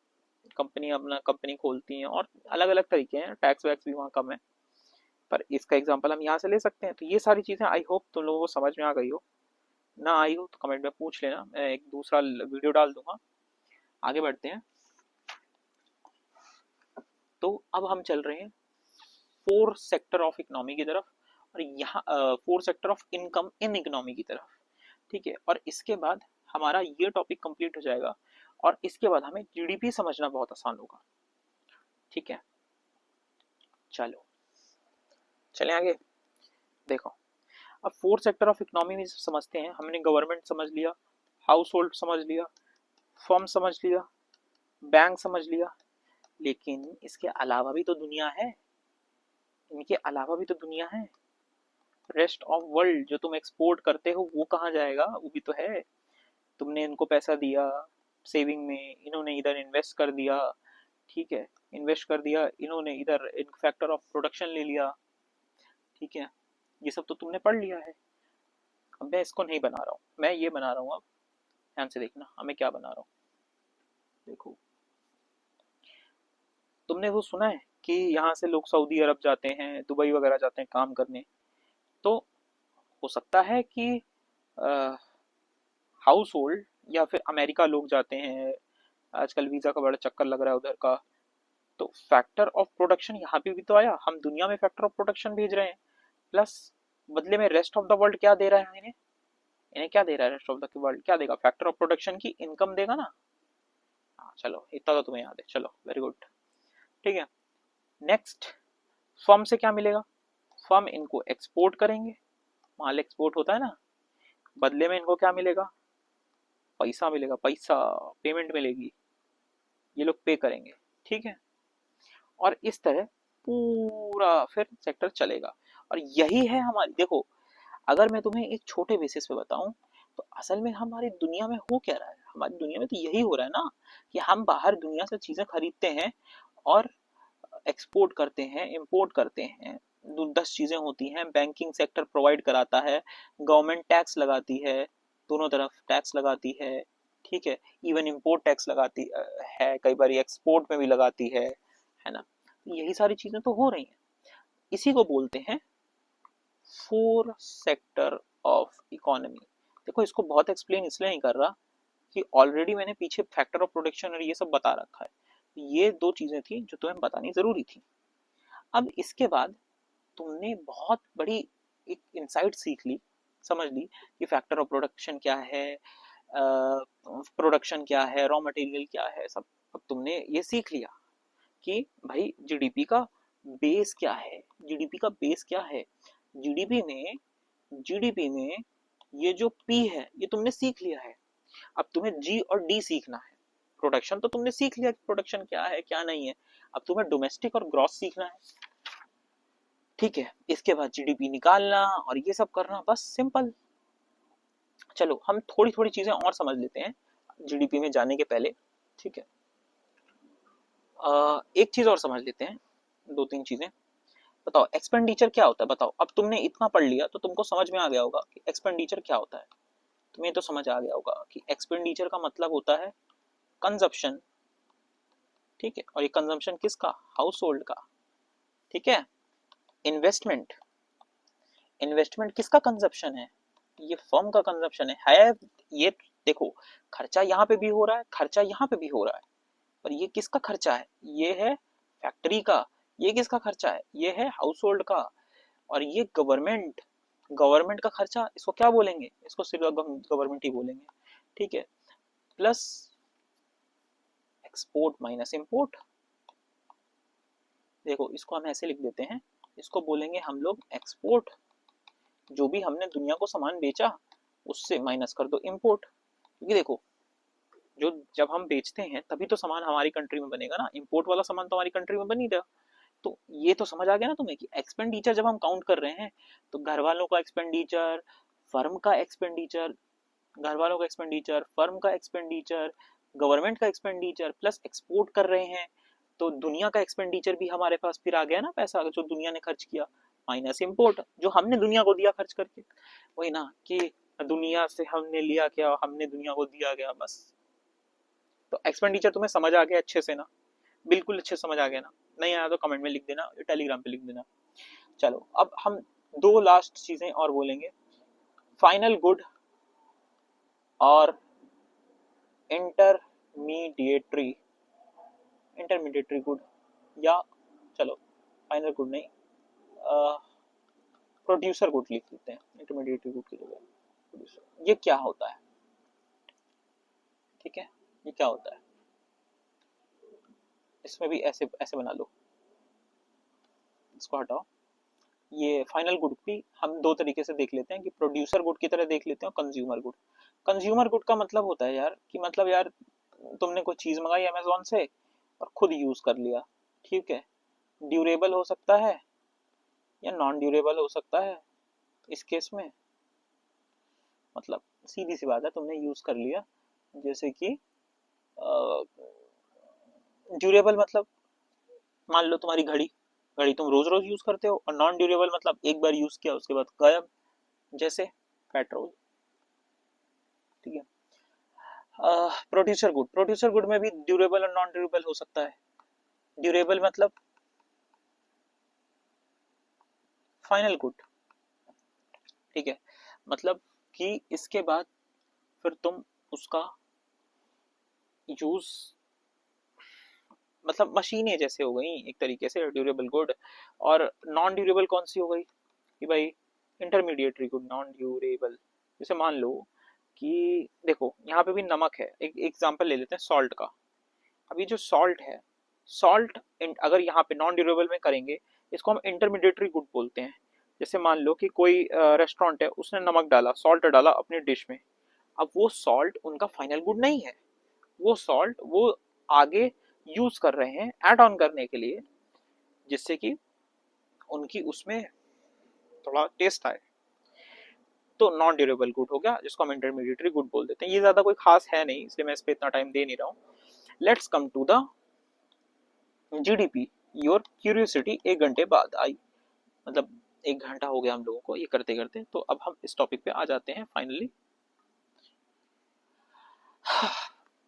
कंपनी अपना कंपनी खोलती हैं, और अलग अलग तरीके हैं, टैक्स वैक्स भी वहाँ कम है। पर इसका एग्जाम्पल हम यहाँ से ले सकते हैं। तो ये सारी चीजें आई होप तुम लोगों को समझ में आ गई हो। ना आई हो तो कमेंट में पूछ लेना, मैं एक दूसरा वीडियो डाल दूंगा। आगे बढ़ते हैं। तो अब हम चल रहे हैं फोर सेक्टर ऑफ इकोनॉमी की तरफ, और यहाँ four sector of income in economy की तरफ, ठीक है। और इसके बाद हमारा ये टॉपिक कंप्लीट हो जाएगा, और इसके बाद हमें जीडीपी समझना बहुत आसान होगा, ठीक है। चलो चलें आगे। देखो, अब फोर्थ सेक्टर ऑफ इकोनॉमी में समझते हैं। हमने गवर्नमेंट समझ लिया, हाउस होल्ड समझ लिया, फर्म समझ लिया, बैंक समझ लिया, लेकिन इसके अलावा भी तो दुनिया है, इनके अलावा भी तो दुनिया है। रेस्ट ऑफ वर्ल्ड जो तुम एक्सपोर्ट करते हो वो कहाँ जाएगा? वो भी तो है। तुमने इनको पैसा दिया सेविंग में, इन्होंने इधर इन्वेस्ट कर दिया, ठीक है। इन्वेस्ट कर दिया इन्होंने इधर, एक फैक्टर ऑफ प्रोडक्शन ले लिया, ठीक है। ये सब तो तुमने पढ़ लिया है। अब मैं इसको नहीं बना रहा हूँ, मैं ये बना रहा हूँ। अब ध्यान से देखना, हमें क्या बना रहा हूँ। देखो, तुमने वो सुना है कि यहाँ से लोग सऊदी अरब जाते हैं, दुबई वगैरह जाते हैं काम करने। तो हो सकता है कि हाउस होल्ड या फिर अमेरिका लोग जाते हैं, आजकल वीजा का बड़ा चक्कर लग रहा है उधर का। तो फैक्टर ऑफ प्रोडक्शन यहाँ पे भी तो आया, हम दुनिया में फैक्टर ऑफ प्रोडक्शन भेज रहे हैं, प्लस बदले में रेस्ट ऑफ द वर्ल्ड क्या दे रहा है इन्हें? इन्हें क्या दे रहा है? रेस्ट ऑफ द वर्ल्ड क्या देगा? फैक्टर ऑफ प्रोडक्शन की इनकम देगा ना। हाँ चलो, इतना तो तुम्हें याद है, चलो वेरी गुड, ठीक है। नेक्स्ट, फर्म से क्या मिलेगा? फर्म इनको एक्सपोर्ट करेंगे, माल एक्सपोर्ट होता है ना, बदले में इनको क्या मिलेगा? पैसा मिलेगा, पैसा, पेमेंट मिलेगी, ये लोग पे करेंगे, ठीक है। और इस तरह पूरा फिर सेक्टर चलेगा। और यही है हमारी, देखो अगर मैं तुम्हें एक छोटे बेसिस पे बताऊं, तो असल में हमारी दुनिया में हो क्या रहा है? हमारी दुनिया में तो यही हो रहा है ना, कि हम बाहर दुनिया से चीजें खरीदते हैं और एक्सपोर्ट करते हैं, इंपोर्ट करते हैं। 10 चीजें होती हैं, बैंकिंग सेक्टर प्रोवाइड कराता है, गवर्नमेंट टैक्स लगाती है, दोनों तरफ टैक्स लगाती है, ठीक है। इवन इंपोर्ट टैक्स लगाती है, कई बार एक्सपोर्ट में भी लगाती है ना। यही सारी चीजें तो हो रही हैं। इसी को बोलते हैं फोर सेक्टर ऑफ इकोनॉमी। देखो, इसको बहुत एक्सप्लेन इसलिए नहीं कर रहा कि ऑलरेडी मैंने पीछे फैक्टर ऑफ प्रोडक्शन और ये सब बता रखा है। ये दो चीजें थी जो तुम्हें बतानी जरूरी थी। अब इसके बाद तुमने बहुत बड़ी एक इंसाइट सीख ली, समझ ली कि फैक्टर ऑफ प्रोडक्शन क्या है, प्रोडक्शन क्या है, रॉ मटेरियल क्या है, सब। अब तुमने ये सीख लिया कि भाई जीडीपी का बेस क्या है, जीडीपी का बेस क्या है। जीडीपी में ये जो पी है ये तुमने सीख लिया है। अब तुम्हें जी और डी सीखना है। प्रोडक्शन तो तुमने सीख लिया कि प्रोडक्शन क्या है क्या नहीं है। अब तुम्हें डोमेस्टिक और ग्रॉस सीखना है, ठीक है। इसके बाद जीडीपी निकालना और ये सब करना, बस सिंपल। चलो हम थोड़ी थोड़ी चीजें और समझ लेते हैं जीडीपी में जाने के पहले, ठीक है। एक चीज और समझ लेते हैं, दो तीन चीजें। बताओ एक्सपेंडिचर क्या होता है, बताओ। अब तुमने इतना पढ़ लिया तो तुमको समझ में आ गया होगा कि एक्सपेंडिचर क्या होता है। तुम्हें तो समझ आ गया होगा कि एक्सपेंडिचर का मतलब होता है कंजप्शन, ठीक है। और ये कंजम्पशन किसका, हाउस होल्ड का, ठीक है। इन्वेस्टमेंट, इन्वेस्टमेंट किसका कंजप्शन है, ये फर्म का कंजप्शन है। ये देखो, खर्चा यहाँ पे भी हो रहा है, खर्चा यहाँ पे भी हो रहा है, पर ये किसका खर्चा है, ये है फैक्ट्री का। ये किसका खर्चा है, ये है हाउस होल्ड का। और ये गवर्नमेंट, गवर्नमेंट का खर्चा, इसको क्या बोलेंगे, इसको सिर्फ गवर्नमेंट ही बोलेंगे, ठीक है। प्लस एक्सपोर्ट माइनस इंपोर्ट, देखो इसको हम ऐसे लिख देते हैं, इसको बोलेंगे हम लोग एक्सपोर्ट। जो भी हमने दुनिया को सामान बेचा उससे माइनस कर दो इंपोर्ट, क्योंकि देखो जो जब हम बेचते हैं तभी तो सामान हमारी कंट्री में बनेगा ना, इंपोर्ट वाला सामान तो हमारी कंट्री में बन ही रहा। तो ये तो समझ आ गया ना तुम्हें कि एक्सपेंडिचर जब हम काउंट कर रहे हैं तो घर वालों का एक्सपेंडिचर, फर्म का एक्सपेंडिचर, घर वालों का एक्सपेंडिचर, फर्म का एक्सपेंडिचर, गवर्नमेंट का एक्सपेंडिचर, प्लस एक्सपोर्ट कर रहे हैं तो दुनिया का एक्सपेंडिचर भी हमारे पास फिर आ गया ना, पैसा जो दुनिया ने खर्च किया, माइनस इंपोर्ट जो हमने दुनिया को दिया खर्च करके। वही ना कि दुनिया से हमने लिया क्या, हमने दुनिया को दिया गया, बस। तो एक्सपेंडिचर तुम्हें समझ आ गया अच्छे से ना, बिल्कुल अच्छे समझ आ गया ना। नहीं आया तो कमेंट में लिख देना, टेलीग्राम पे लिख देना। चलो अब हम दो लास्ट चीजें और बोलेंगे, फाइनल गुड और इंटरमीडिएटरी, इंटरमीडिएटरी गुड, या चलो फाइनल गुड नहीं, प्रोड्यूसर गुड लिख लेते हैं इंटरमीडिएटरी गुड की जगह प्रोड्यूसर। ये क्या होता है, ठीक है, ये क्या होता है, इसमें भी ऐसे ऐसे बना लो, इसको हटाओ। ये फाइनल गुड भी हम दो तरीके से देख लेते हैं, कि प्रोड्यूसर गुड की तरह देख लेते हैं और कंज्यूमर गुड। कंज्यूमर गुड का मतलब होता है यार कि मतलब यार तुमने कोई चीज मंगाई अमेजोन से और खुद यूज कर लिया, ठीक है। ड्यूरेबल हो सकता है या नॉन ड्यूरेबल हो सकता है इस केस में। मतलब सीधी सी बात है, तुमने यूज कर लिया, जैसे कि ड्यूरेबल मतलब मान लो तुम्हारी घड़ी, घड़ी तुम रोज रोज यूज करते हो। और नॉन ड्यूरेबल मतलब एक बार यूज किया उसके बाद गायब, जैसे पेट्रोल, ठीक है। प्रोड्यूसर गुड, प्रोड्यूसर गुड में भी ड्यूरेबल और नॉन ड्यूरेबल हो सकता है। ड्यूरेबल मतलब फाइनल गुड, ठीक है। मतलब कि इसके बाद फिर तुम उसका यूज, मतलब मशीनें जैसे हो गई एक तरीके से ड्यूरेबल गुड। और नॉन ड्यूरेबल कौन सी हो गई कि भाई इंटरमीडिएटरी गुड, नॉन ड्यूरेबल। जैसे मान लो कि देखो यहाँ पे भी नमक है, एक एग्जांपल ले लेते हैं सॉल्ट का। अभी जो सॉल्ट है, सॉल्ट अगर यहाँ पे नॉन ड्यूरेबल में करेंगे इसको हम इंटरमीडिएटरी गुड बोलते हैं। जैसे मान लो कि कोई रेस्टोरेंट है, उसने नमक डाला, सॉल्ट डाला अपनी डिश में। अब वो सॉल्ट उनका फाइनल गुड नहीं है, वो सॉल्ट वो आगे यूज कर रहे हैं ऐड ऑन करने के लिए, जिससे कि उनकी उसमें थोड़ा टेस्ट आए। तो नॉन ड्यूरेबल गुड हो गया, जिसको हम इंटरमीडिएटरी गुड बोल देते हैं। ये ज्यादा कोई खास है नहीं, इसलिए मैं इस पे इतना टाइम दे नहीं रहा हूँ। Let's come to the GDP. Your curiosity 1 घंटे बाद आई, मतलब 1 घंटा हो गया हम लोगों को ये करते करते। तो अब हम इस टॉपिक पे आ जाते हैं फाइनली।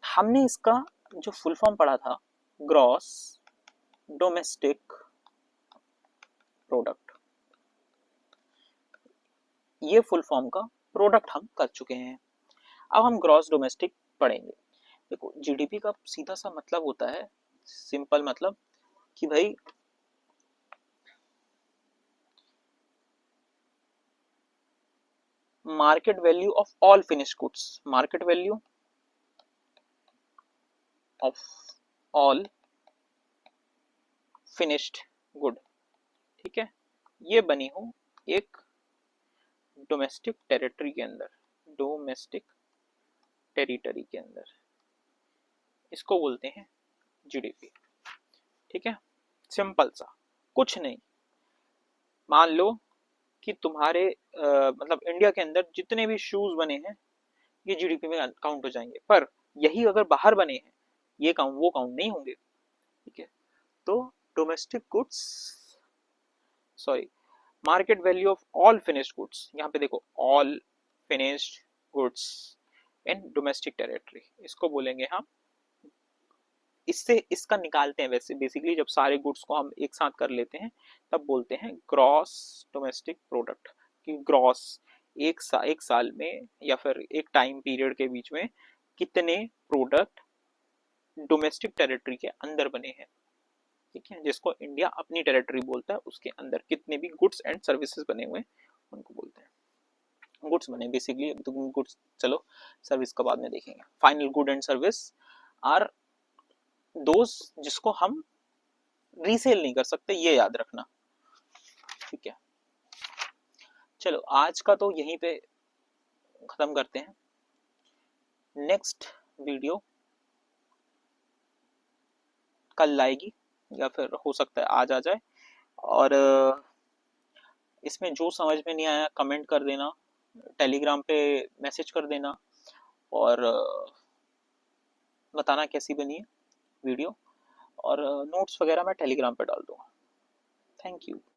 हमने इसका जो फुल फॉर्म पढ़ा था, ग्रॉस डोमेस्टिक प्रोडक्ट, ये फुल फॉर्म का प्रोडक्ट हम कर चुके हैं। अब हम ग्रॉस डोमेस्टिक पढ़ेंगे। देखो जीडीपी का सीधा सा मतलब होता है, सिंपल मतलब कि भाई market value of all finished goods, market value of all finished good, ठीक है, ये बनी हो एक डोमेस्टिक टेरिटरी के अंदर, डोमेस्टिक टेरिटरी के अंदर, इसको बोलते हैं जीडीपी। ठीक है, सिंपल सा, कुछ नहीं। मान लो कि तुम्हारे मतलब इंडिया के अंदर जितने भी शूज बने हैं ये जीडीपी में काउंट हो जाएंगे, पर यही अगर बाहर बने हैं ये काउंट वो काउंट नहीं होंगे। ठीक है, तो domestic goods, sorry, market value of all finished goods, यहाँ पे देखो all finished goods in domestic territory, इसको बोलेंगे हम, इससे इसका निकालते हैं वैसे बेसिकली जब सारे गुड्स को हम एक साथ कर लेते हैं तब बोलते हैं ग्रॉस डोमेस्टिक प्रोडक्ट, कि ग्रॉस एक साल में या फिर एक टाइम पीरियड के बीच में कितने प्रोडक्ट डोमेस्टिक टेरिटरी के अंदर बने हैं। ठीक है, जिसको इंडिया अपनी टेरिटरी बोलता है, उसके अंदर कितने भी गुड्स एंड सर्विसेज बने हुए हैं उनको बोलते हैं गुड्स बने बेसिकली। तो गुड्स, चलो सर्विस का बाद में देखेंगे। Final good and service are those जिसको हम रीसेल नहीं कर सकते, ये याद रखना। ठीक है, चलो आज का तो यहीं पे खत्म करते हैं। नेक्स्ट वीडियो कल आएगी या फिर हो सकता है आज आ जाए, और इसमें जो समझ में नहीं आया कमेंट कर देना, टेलीग्राम पे मैसेज कर देना, और बताना कैसी बनी है वीडियो, और नोट्स वगैरह मैं टेलीग्राम पे डाल दूंगा। Thank you.